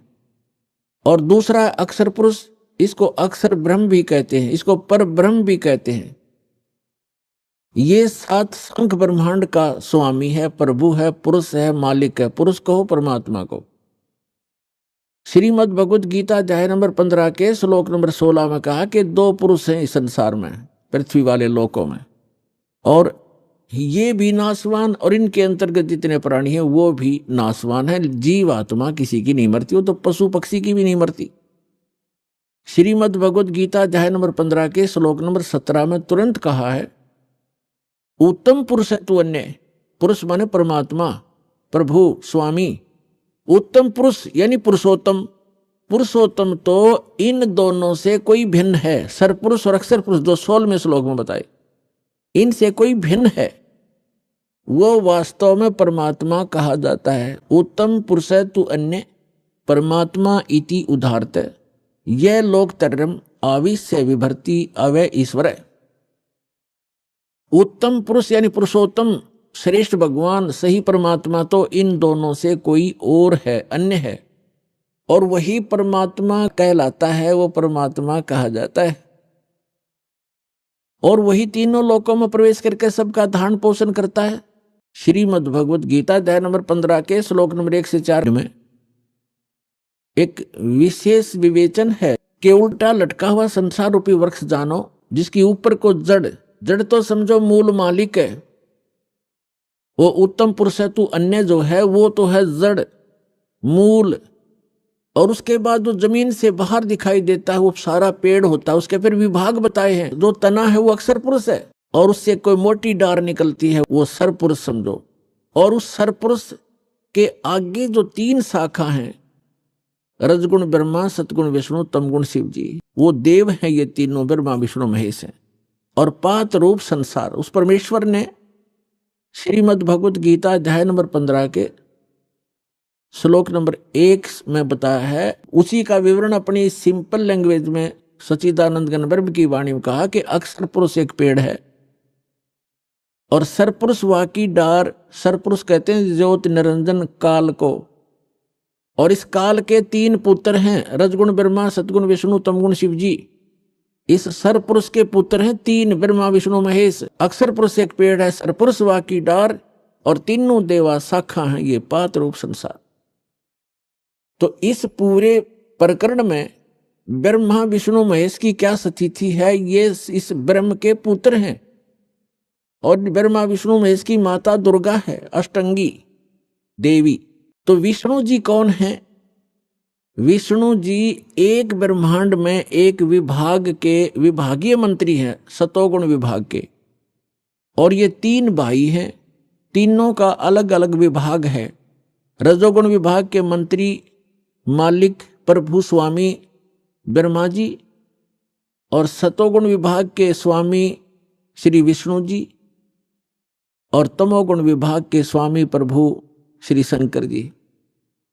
और दूसरा अक्षर पुरुष, इसको अक्षर ब्रह्म भी कहते हैं, इसको पर ब्रह्म भी कहते हैं। ये 7 संख्य ब्रह्मांड का स्वामी है, प्रभु है, पुरुष है, मालिक है। पुरुष कहो परमात्मा को। श्रीमद् भगवत गीता अध्याय नंबर 15 के श्लोक नंबर 16 में कहा कि 2 पुरुष हैं इस संसार में, पृथ्वी वाले लोकों में, और ये भी नासवान और इनके अंतर्गत जितने प्राणी हैं वो भी नासवान है। जीव आत्मा किसी की नहीं मरती, वो तो पशु पक्षी की भी नहीं मरती। श्रीमद् भगवत गीता अध्याय नंबर 15 के श्लोक नंबर 17 में तुरंत कहा है, उत्तम पुरुष है तू अन्य। पुरुष माने परमात्मा, प्रभु, स्वामी। उत्तम पुरुष यानी पुरुषोत्तम। पुरुषोत्तम तो इन दोनों से कोई भिन्न है। सरपुरुष और अक्षर पुरुष जो 16वें श्लोक में बताए, इनसे कोई भिन्न है, वो वास्तव में परमात्मा कहा जाता है। उत्तम पुरुष है तू अन्य परमात्मा इति उदाहरत, यह लोकतरम आविश्य विभर्ति अवय ईश्वर है। उत्तम पुरुष यानी पुरुषोत्तम, श्रेष्ठ भगवान, सही परमात्मा तो इन दोनों से कोई और है, अन्य है, और वही परमात्मा कहलाता है, वो परमात्मा कहा जाता है। और वही तीनों लोकों में प्रवेश करके सबका धारण पोषण करता है। श्रीमद् भगवत गीता अध्याय नंबर 15 के श्लोक नंबर 1 से 4 में एक विशेष विवेचन है कि उल्टा लटका हुआ संसार रूपी वृक्ष जानो, जिसके ऊपर को जड़ तो समझो मूल मालिक है, वो उत्तम पुरुष है तू अन्य जो है वो तो है जड़, मूल, और उसके बाद जो जमीन से बाहर दिखाई देता है वो सारा पेड़ होता है। उसके फिर विभाग बताए हैं। जो तना है वो अक्षर पुरुष है, और उससे कोई मोटी डार निकलती है वो सर पुरुष समझो। और उस सर पुरुष के आगे जो 3 शाखा हैं, रजगुण ब्रह्मा, सतगुण विष्णु, तमगुण शिव जी, वो देव हैं। ये तीनों ब्रह्मा विष्णु महेश हैं। और 5 रूप संसार उस परमेश्वर ने श्रीमद् भगवत गीता अध्याय नंबर 15 के श्लोक नंबर 1 में बताया है। उसी का विवरण अपनी सिंपल लैंग्वेज में सच्चिदानंद गणब्रह्म की वाणी में कहा कि अक्षर पुरुष एक पेड़ है और सरपुरुष वाकी डार। सरपुरुष कहते हैं ज्योति निरंजन काल को, और इस काल के 3 पुत्र हैं, रजगुण ब्रह्मा, सतगुण विष्णु, तमगुण शिव जी। इस सरपुरुष के पुत्र हैं 3, ब्रह्मा विष्णु महेश। अक्षर पुरुष एक पेड़ है, सरपुरुष वाकी डार, और तीनों देवा शाखा हैं। ये 5 रूप संसार। तो इस पूरे प्रकरण में ब्रह्मा विष्णु महेश की क्या स्थिति है? ये इस ब्रह्म के पुत्र हैं, और ब्रह्मा विष्णु महेश की माता दुर्गा है, अष्टंगी देवी। तो विष्णु जी कौन है? विष्णु जी एक ब्रह्मांड में एक विभाग के विभागीय मंत्री हैं, सतोगुण विभाग के। और ये 3 भाई हैं, तीनों का अलग अलग विभाग है। रजोगुण विभाग के मंत्री मालिक प्रभु स्वामी ब्रह्मा जी, और सतोगुण विभाग के स्वामी श्री विष्णु जी, और तमोगुण विभाग के स्वामी प्रभु श्री शंकर जी।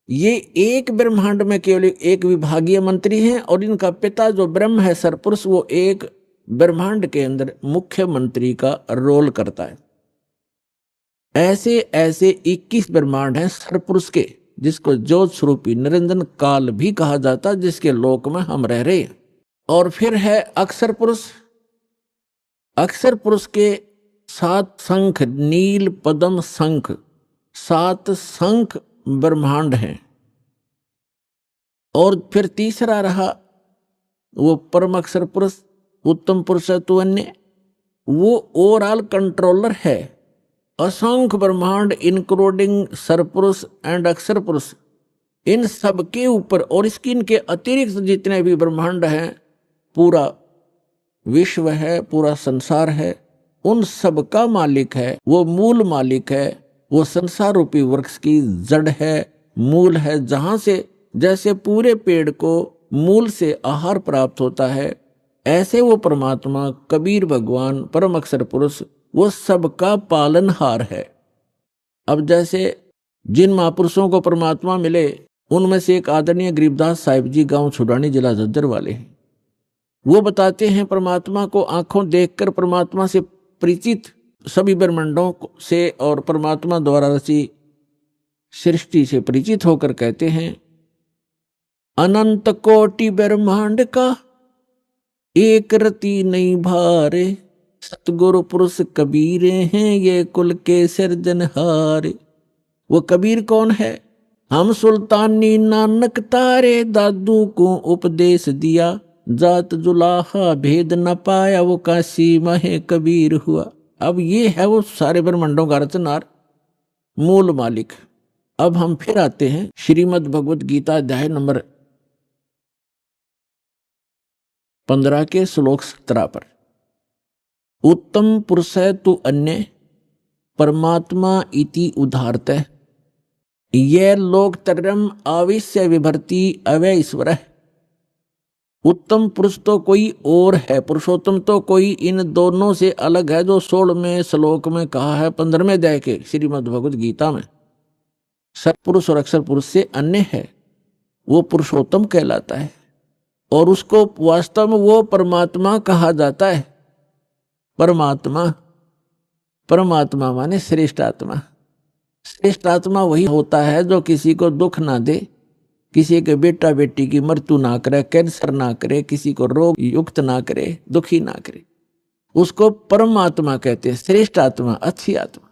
ये एक ब्रह्मांड में केवल एक विभागीय मंत्री हैं, और इनका पिता जो ब्रह्म है सरपुरुष, वो एक ब्रह्मांड के अंदर मुख्य मंत्री का रोल करता है। ऐसे ऐसे 21 ब्रह्मांड हैं सरपुरुष के, जिसको ज्योत स्वरूपी निरंजन काल भी कहा जाता, जिसके लोक में हम रह रहे हैं। और फिर है अक्षर पुरुष। अक्षर पुरुष के 7 शंख, नील पद्म शंख, 7 शंख ब्रह्मांड हैं। और फिर तीसरा रहा वो परम अक्षर पुरुष, उत्तम पुरुष है तो अन्य, वो ओवरऑल कंट्रोलर है। असंख्य ब्रह्मांड इंक्लूडिंग सरपुरुष एंड अक्षर पुरुष, इन सब के ऊपर और इसकी इनके अतिरिक्त जितने भी ब्रह्मांड हैं, पूरा विश्व है, पूरा संसार है, उन सब का मालिक है, वो मूल मालिक है। वो संसार रूपी वृक्ष की जड़ है, मूल है, जहां से जैसे पूरे पेड़ को मूल से आहार प्राप्त होता है, ऐसे वो परमात्मा कबीर भगवान परम अक्षर पुरुष वो सबका पालनहार है। अब जैसे जिन महापुरुषों को परमात्मा मिले, उनमें से एक आदरणीय गरीबदास साहिब जी, गांव छुड़ानी, जिला झज्जर वाले हैं। वो बताते हैं परमात्मा को आंखों देखकर परमात्मा से परिचित सभी ब्रह्मांडों से और परमात्मा द्वारा रची सृष्टि से परिचित होकर कहते हैं, अनंत कोटि ब्रह्मांड का एक रति नहीं भारे, सतगुरु पुरुष कबीर हैं ये कुल के सिरजनहारे। वो कबीर कौन है? हम सुल्तानी नानक तारे, दादू को उपदेश दिया, जात जुलाहा भेद न पाया, वो काशी महे कबीर हुआ। अब ये है वो सारे ब्रह्मांडों का रचनार, मूल मालिक। अब हम फिर आते हैं श्रीमद् भगवत गीता अध्याय नंबर 15 के श्लोक 17 पर। उत्तम पुरुष तु अन्य परमात्मा इति उदाहरत, यह लोक तरम आविश्य विभर्ति अवय ईश्वर है। उत्तम पुरुष तो कोई और है, पुरुषोत्तम तो कोई इन दोनों से अलग है, जो 16वें श्लोक में कहा है 15वें अध्याय के श्रीमद् भगवत गीता में। सत्पुरुष और अक्षर पुरुष से अन्य है, वो पुरुषोत्तम कहलाता है और उसको वास्तव में वो परमात्मा कहा जाता है। परमात्मा, परमात्मा माने श्रेष्ठ आत्मा। श्रेष्ठ आत्मा वही होता है जो किसी को दुख ना दे, किसी के बेटा बेटी की मृत्यु ना करे, कैंसर ना करे, किसी को रोग युक्त ना करे, दुखी ना करे, उसको परमात्मा कहते हैं, श्रेष्ठ आत्मा, अच्छी आत्मा।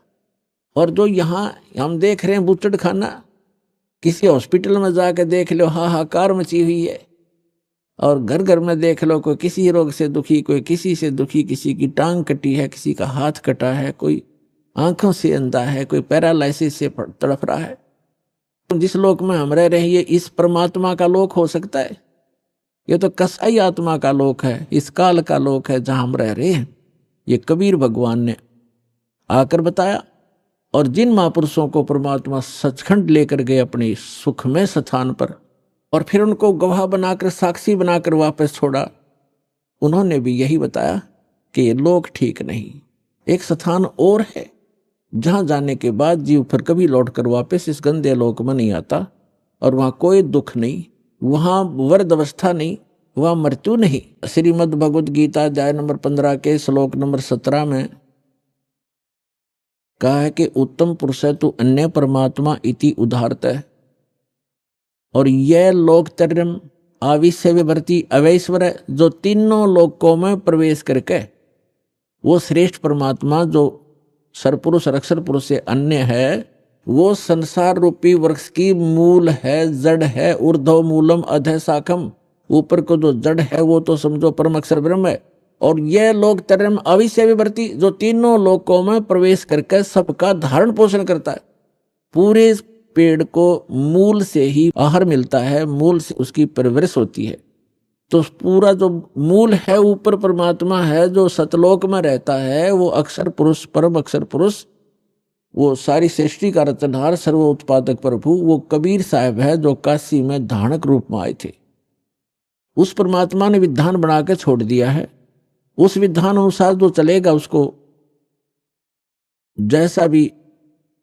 और जो यहाँ हम देख रहे हैं बूचड़ खाना, किसी हॉस्पिटल में जाकर देख लो हाहाकार मची हुई है, और घर घर में देख लो कोई किसी रोग से दुखी, कोई किसी से दुखी, किसी की टांग कटी है, किसी का हाथ कटा है, कोई आंखों से अंधा है, कोई पैरालाइसिस से तड़प रहा है। जिस लोक में हम रह रहे हैं, ये इस परमात्मा का लोक हो सकता है? ये तो कसाई आत्मा का लोक है, इस काल का लोक है जहां हम रह रहे हैं। ये कबीर भगवान ने आकर बताया। और जिन महापुरुषों को परमात्मा सचखंड लेकर गए अपने सुखमय स्थान पर, और फिर उनको गवाह बनाकर, साक्षी बनाकर वापस छोड़ा, उन्होंने भी यही बताया कि ये लोक ठीक नहीं। एक स्थान और है जहां जाने के बाद जीव फिर कभी लौटकर वापस इस गंदे लोक में नहीं आता, और वहां कोई दुख नहीं, वहां वर्द अवस्था नहीं, वहां मृत्यु नहीं। श्रीमद् भगवत गीता अध्याय नंबर 15 के श्लोक नंबर 17 में कहा है कि उत्तम पुरुष है तो अन्य परमात्मा इति उदाहरत है, और यह लोक तरम आविश्य विभर्ति अवैश्वर है, जो तीनों लोकों में प्रवेश करके वो श्रेष्ठ परमात्मा जो सरपुरुष और अक्षर पुरुष से अन्य है, वो संसार रूपी वृक्ष की मूल है, जड़ है। ऊर्ध्व मूलम अधः शाखम, ऊपर को जो जड़ है वो तो समझो परम अक्षर ब्रह्म है। और यह लोक तरम अविश्य विभर्ति, जो तीनों लोकों में प्रवेश करके सबका धारण पोषण करता है। पूरे पेड़ को मूल से ही आहार मिलता है, मूल से उसकी परवरिश होती है। तो पूरा जो मूल है ऊपर परमात्मा है, जो सतलोक में रहता है, वो अक्षर पुरुष, परम अक्षर पुरुष, वो सारी सृष्टि का रचनहार, सर्व उत्पादक प्रभु, वो कबीर साहब है जो काशी में धानक रूप में आए थे। उस परमात्मा ने विधान बना के छोड़ दिया है। उस विधान अनुसार जो चलेगा, उसको जैसा भी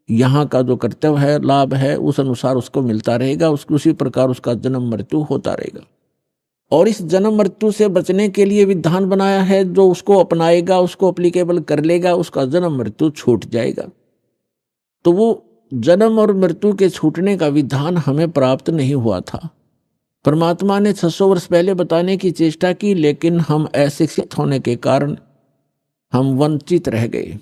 यहाँ का जो कर्तव्य है, लाभ है, उस अनुसार उसको मिलता रहेगा, उसको उसी प्रकार उसका जन्म मृत्यु होता रहेगा। और इस जन्म मृत्यु से बचने के लिए विधान बनाया है, जो उसको अपनाएगा, उसको अप्लीकेबल कर लेगा, उसका जन्म मृत्यु छूट जाएगा। तो वो जन्म और मृत्यु के छूटने का विधान हमें प्राप्त नहीं हुआ था। परमात्मा ने 600 वर्ष पहले बताने की चेष्टा की, लेकिन हम अशिक्षित होने के कारण हम वंचित रह गए।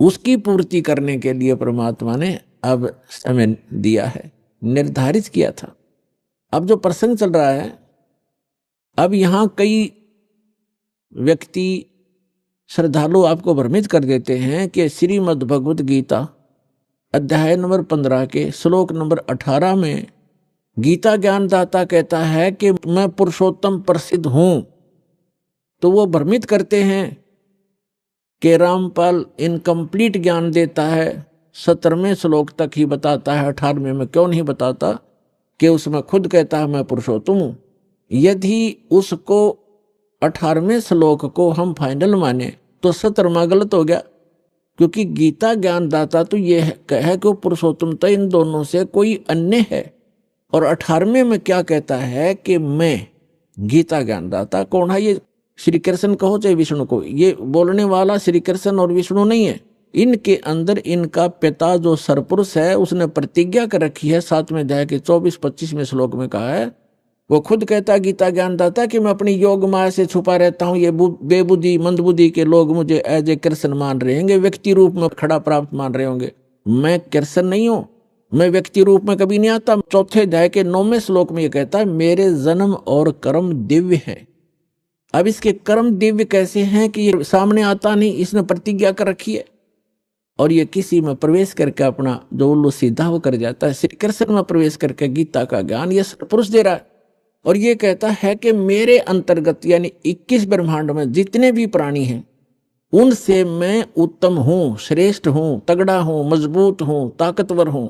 उसकी पूर्ति करने के लिए परमात्मा ने अब समय दिया है, निर्धारित किया था। अब जो प्रसंग चल रहा है, अब यहां कई व्यक्ति श्रद्धालु आपको भ्रमित कर देते हैं कि श्रीमद् भगवत गीता अध्याय नंबर 15 के श्लोक नंबर 18 में गीता ज्ञानदाता कहता है कि मैं पुरुषोत्तम प्रसिद्ध हूं। तो वो भ्रमित करते हैं कि रामपाल इनकम्प्लीट ज्ञान देता है, 17वें श्लोक तक ही बताता है, 18वें में क्यों नहीं बताता कि उसमें खुद कहता है मैं पुरुषोत्तम हूं। यदि उसको 18वें श्लोक को हम फाइनल माने तो 17वां गलत हो गया, क्योंकि गीता ज्ञानदाता तो ये है कि पुरुषोत्तमता इन दोनों से कोई अन्य है। और 18वें में क्या कहता है कि मैं गीता ज्ञानदाता कौन है? ये श्री कृष्ण कहो चाहे विष्णु को, ये बोलने वाला श्री कृष्ण और विष्णु नहीं है। इनके अंदर इनका पिता जो सरपुरुष है उसने प्रतिज्ञा कर रखी है। 7वें अध्याय के 24-25वें श्लोक में कहा है, वो खुद कहता है गीता ज्ञानदाता कि मैं अपनी योग माया से छुपा रहता हूं। ये बेबुद्धि मंदबुद्धि के लोग मुझे एज ए कृष्ण मान रहे होंगे, व्यक्ति रूप में खड़ा प्राप्त मान रहे होंगे। मैं कृष्ण नहीं हूं, मैं व्यक्ति रूप में कभी नहीं आता। 4थे अध्याय के 9वें श्लोक में ये कहता है मेरे जन्म और कर्म दिव्य है। अब इसके कर्म दिव्य कैसे हैं कि ये सामने आता नहीं, इसने प्रतिज्ञा कर रखी है और ये किसी में प्रवेश करके अपना जो उल्लू सीधा वो कर जाता है। श्री कृष्ण में प्रवेश करके गीता का ज्ञान ये पुरुष दे रहा है और ये कहता है कि मेरे अंतर्गत यानी 21 ब्रह्मांड में जितने भी प्राणी हैं उनसे मैं उत्तम हूं, श्रेष्ठ हूं, तगड़ा हूं, मजबूत हूं, ताकतवर हूं।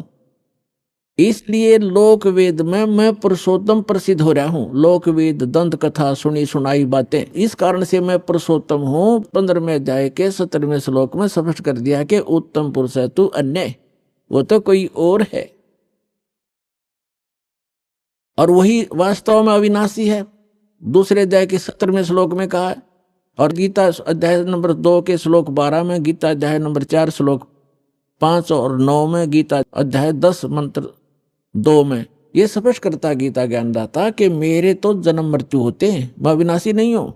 इसलिए लोक वेद में मैं पुरुषोत्तम प्रसिद्ध हो रहा हूं। लोक वेद दंत कथा सुनी सुनाई बातें, इस कारण से मैं पुरुषोत्तम हूं। 15वें अध्याय के 17वें श्लोक में स्पष्ट कर दिया कि उत्तम पुरुष है तू अन्य, वो तो कोई और है और वही वास्तव में अविनाशी है। दूसरे अध्याय के 17वें श्लोक में कहा है। और गीता अध्याय नंबर 2 के श्लोक 12 में, गीता अध्याय नंबर 4 श्लोक 5 और 9 में, गीता अध्याय 10 मंत्र 2 में ये स्पष्ट करता गीता ज्ञानदाता कि मेरे तो जन्म मृत्यु होते हैं, मैं अविनाशी नहीं हूं।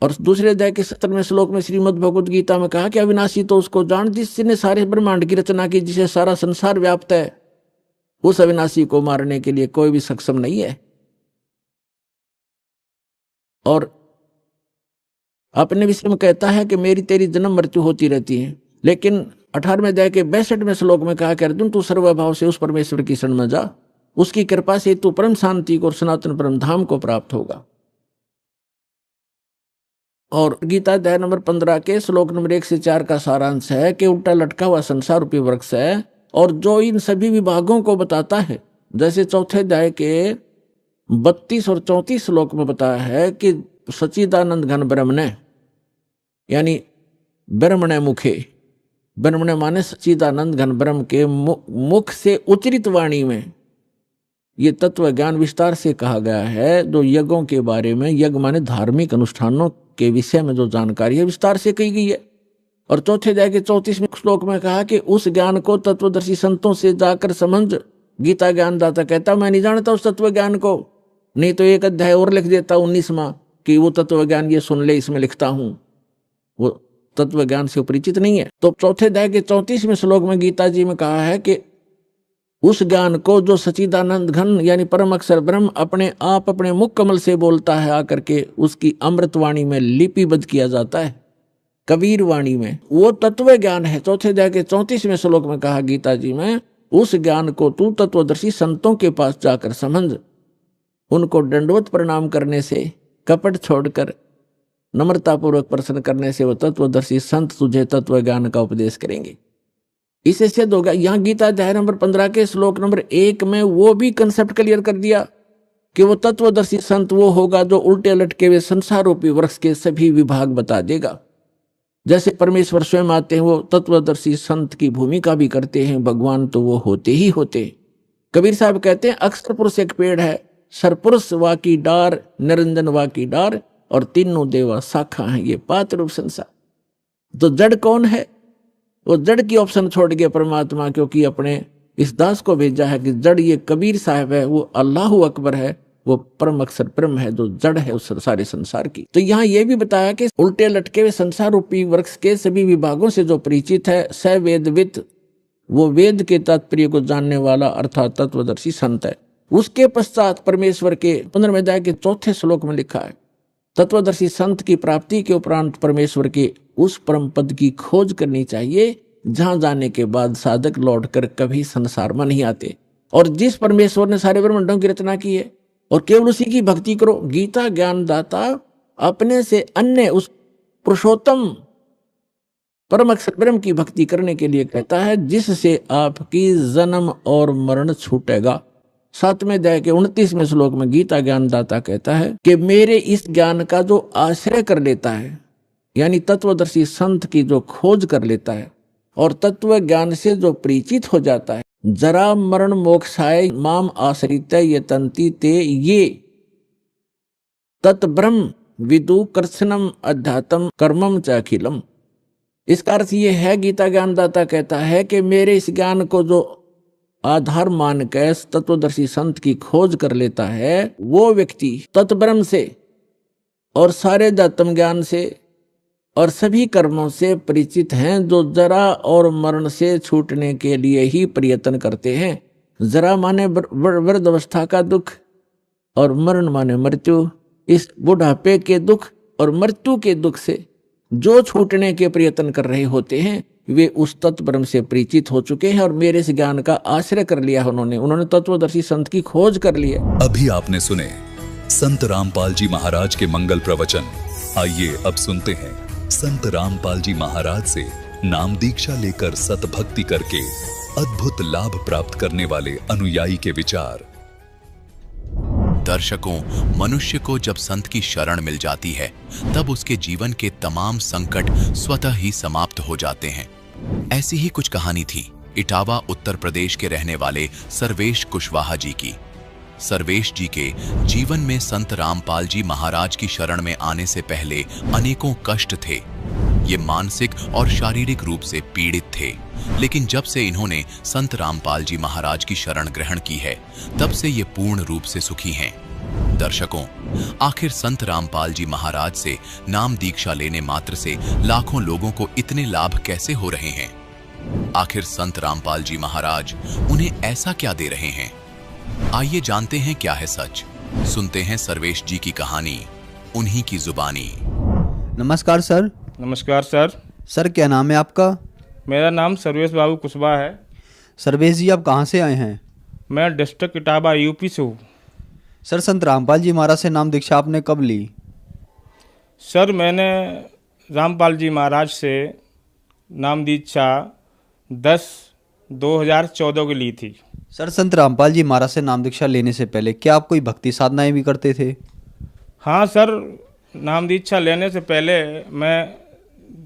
और दूसरे अध्याय के 17वें श्लोक में श्रीमद् भगवत गीता में कहा कि अविनाशी तो उसको जान जिसने सारे ब्रह्मांड की रचना की, जिसे सारा संसार व्याप्त है। उस अविनाशी को मारने के लिए कोई भी सक्षम नहीं है। और अपने विषय में कहता है कि मेरी तेरी जन्म मृत्यु होती रहती है। लेकिन 18वें अध्याय के 62वें श्लोक में कहा कि अर्जुन तू सर्वभाव से उस परमेश्वर की शरण में जा, उसकी कृपा से तू परम शांति को और सनातन परम धाम को प्राप्त होगा। और गीता अध्याय नंबर 15 के श्लोक नंबर 1 से 4 का सारांश है कि उल्टा लटका हुआ संसार रूपी वृक्ष है और जो इन सभी विभागों को बताता है। जैसे 4थे अध्याय के 32 और 34 श्लोक में बताया है कि सच्चिदानंद घन ब्रह्मणे यानी ब्रह्मणे मुखे, ब्रह्मणे माने सच्चिदानंद घन ब्रह्म के मुख से उच्चरित वाणी में ये तत्व ज्ञान विस्तार से कहा गया है। जो यज्ञों के बारे में, यज्ञ माने धार्मिक अनुष्ठानों के विषय में जो जानकारी है विस्तार से कही गई है। और 4थे अध्याय के 34वें श्लोक में कहा कि उस ज्ञान को तत्वदर्शी संतों से जाकर समझ। गीता ज्ञानदाता कहता मैं नहीं जानता उस तत्व ज्ञान को, नहीं तो एक अध्याय और लिख देता 19वां कि वो तत्व ज्ञान ये सुन ले, इसमें लिखता हूं। वो तत्व ज्ञान से परिचित नहीं है। तो 4थे अध्याय के 34वें श्लोक में गीता जी में कहा है कि उस ज्ञान को जो सच्चिदानंद घन यानी परम अक्षर ब्रह्म अपने आप अपने मुख कमल से बोलता है आकर के उसकी अमृतवाणी में लिपिबद्ध किया जाता है, कबीर वाणी में, वो तत्व ज्ञान है। 4थे अध्याय के 34वें श्लोक में कहा गीता जी में उस ज्ञान को तू तत्वदर्शी संतों के पास जाकर समझ। उनको दंडवत प्रणाम करने से, कपट छोड़कर नम्रतापूर्वक प्रश्न करने से वो तत्वदर्शी संत तुझे तत्व ज्ञान का उपदेश करेंगे। इससे सिद्ध होगा। यहाँ गीता अध्याय नंबर 15 के श्लोक नंबर 1 में वो भी कंसेप्ट क्लियर कर दिया कि वो तत्वदर्शी संत वो होगा जो उल्टे लटके हुए संसार रूपी वृक्ष के सभी विभाग बता देगा। जैसे परमेश्वर स्वयं आते हैं वो तत्वदर्शी संत की भूमिका भी करते हैं, भगवान तो वो होते ही होते। कबीर साहब कहते हैं अक्षर पुरुष एक पेड़ है, सरपुरुष वा की डार, निरंजन वा की डार और तीनों देवा शाखा हैं, ये पात रूप संसार। तो जड़ कौन है? वो जड़ की ऑप्शन छोड़ के परमात्मा, क्योंकि अपने इस दास को भेजा है कि जड़ ये कबीर साहब है, वो अल्लाह अकबर है, वो परम अक्षर ब्रह्म है जो जड़ है उस सारे संसार की। तो यहाँ ये भी बताया कि उल्टे लटके हुए संसार रूपी वृक्ष के सभी विभागों से जो परिचित है, स वेदविद, वो वेद के तात्पर्य को जानने वाला अर्थात तत्वदर्शी संत है। उसके पश्चात परमेश्वर के 15वें अध्याय के 4थे श्लोक में लिखा है, तत्वदर्शी संत की प्राप्ति के उपरांत परमेश्वर के उस परम पद की खोज करनी चाहिए जहां जाने के बाद साधक लौटकर कभी संसार में नहीं आते। और जिस परमेश्वर ने सारे ब्रह्मांडों की रचना की है और केवल उसी की भक्ति करो। गीता ज्ञान दाता अपने से अन्य उस पुरुषोत्तम परम अक्षर ब्रह्म की भक्ति करने के लिए कहता है, जिससे आपकी जन्म और मरण छूटेगा। 7वें अध्याय के 29वें श्लोक में गीता ज्ञान दाता कहता है कि मेरे इस ज्ञान का जो आश्रय कर लेता है, यानी तत्वदर्शी संत की जो खोज कर लेता है और तत्व ज्ञान से जो परिचित हो जाता है, जरा मरण मोक्षाय माम आश्रित ये तंती ते ये तत् ब्रह्म विदु कर्षणम अध्यात्म कर्मम च अखिलम। इसका अर्थ ये है, गीता ज्ञानदाता कहता है कि मेरे इस ज्ञान को जो आधार मान के तत्वदर्शी संत की खोज कर लेता है, वो व्यक्ति तत्ब्रह्म से और सारे अध्यात्म ज्ञान से और सभी कर्मों से परिचित हैं, जो जरा और मरण से छूटने के लिए ही प्रयत्न करते हैं। जरा माने वृद्धावस्था का दुख और मरण माने मृत्यु। इस बुढ़ापे के दुख और मृत्यु के दुख से जो छूटने के प्रयत्न कर रहे होते हैं, वे उस तत्ब्रह्म से परिचित हो चुके हैं और मेरे इस ज्ञान का आश्रय कर लिया है। उन्होंने तत्वदर्शी संत की खोज कर ली है। अभी आपने सुने संत रामपाल जी महाराज के मंगल प्रवचन। आइए अब सुनते हैं संत रामपाल जी महाराज से नाम दीक्षा लेकर सतभक्ति करके अद्भुत लाभ प्राप्त करने वाले अनुयायी के विचार। दर्शकों, मनुष्य को जब संत की शरण मिल जाती है, तब उसके जीवन के तमाम संकट स्वतः ही समाप्त हो जाते हैं। ऐसी ही कुछ कहानी थी इटावा उत्तर प्रदेश के रहने वाले सर्वेश कुशवाहा जी की। सर्वेश जी के जीवन में संत रामपाल जी महाराज की शरण में आने से पहले अनेकों कष्ट थे। ये मानसिक और शारीरिक रूप से पीड़ित थे, लेकिन जब से इन्होंने संत रामपाल जी महाराज की शरण ग्रहण की है, तब से ये पूर्ण रूप से सुखी हैं। दर्शकों, आखिर संत रामपाल जी महाराज से नाम दीक्षा लेने मात्र से लाखों लोगों को इतने लाभ कैसे हो रहे हैं? आखिर संत रामपाल जी महाराज उन्हें ऐसा क्या दे रहे हैं? आइए जानते हैं क्या है सच। सुनते हैं सर्वेश जी की कहानी, उन्हीं की जुबानी। नमस्कार सर। नमस्कार सर। सर क्या नाम है आपका? मेरा नाम सर्वेश बाबू कुशवाहा है। सर्वेश जी आप कहाँ से आए हैं? मैं डिस्ट्रिक्ट इटावा यूपी से हूँ। सर संत रामपाल जी महाराज से नाम दीक्षा आपने कब ली? सर मैंने रामपाल जी महाराज से नाम दीक्षा 10/2014 की ली थी। सर संत रामपाल जी महाराज से नाम दीक्षा लेने से पहले क्या आप कोई भक्ति साधनाएं भी करते थे? हाँ सर, नाम दीक्षा लेने से पहले मैं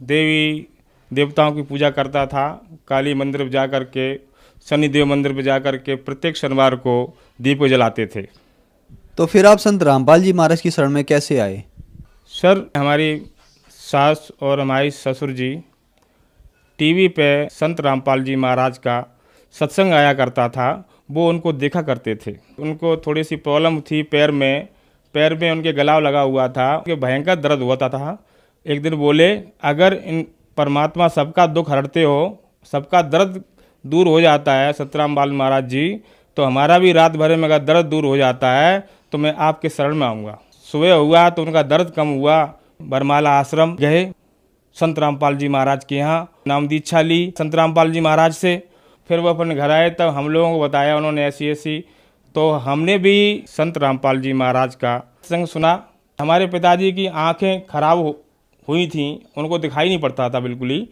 देवी देवताओं की पूजा करता था। काली मंदिर पर जा कर के, शनिदेव मंदिर पर जा कर के प्रत्येक शनिवार को दीप जलाते थे। तो फिर आप संत रामपाल जी महाराज की शरण में कैसे आए? सर हमारी सास और हमारी ससुर जी टीवी पे संत रामपाल जी महाराज का सत्संग आया करता था, वो उनको देखा करते थे। उनको थोड़ी सी प्रॉब्लम थी पैर में उनके गलाव लगा हुआ था, उनके भयंकर दर्द होता था। एक दिन बोले, अगर इन परमात्मा सबका दुख हरते हो, सबका दर्द दूर हो जाता है संत रामपाल महाराज जी, तो हमारा भी रात भर में अगर दर्द दूर हो जाता है तो मैं आपके शरण में आऊँगा। सुबह हुआ तो उनका दर्द कम हुआ, बरमाला आश्रम गए, संत रामपाल जी महाराज के यहाँ नाम दीक्षा ली संत रामपाल जी महाराज से। फिर वो अपने घर आए तब हम लोगों को बताया उन्होंने ऐसी, तो हमने भी संत रामपाल जी महाराज का सत्संग सुना। हमारे पिताजी की आंखें खराब हुई थीं, उनको दिखाई नहीं पड़ता था बिल्कुल ही।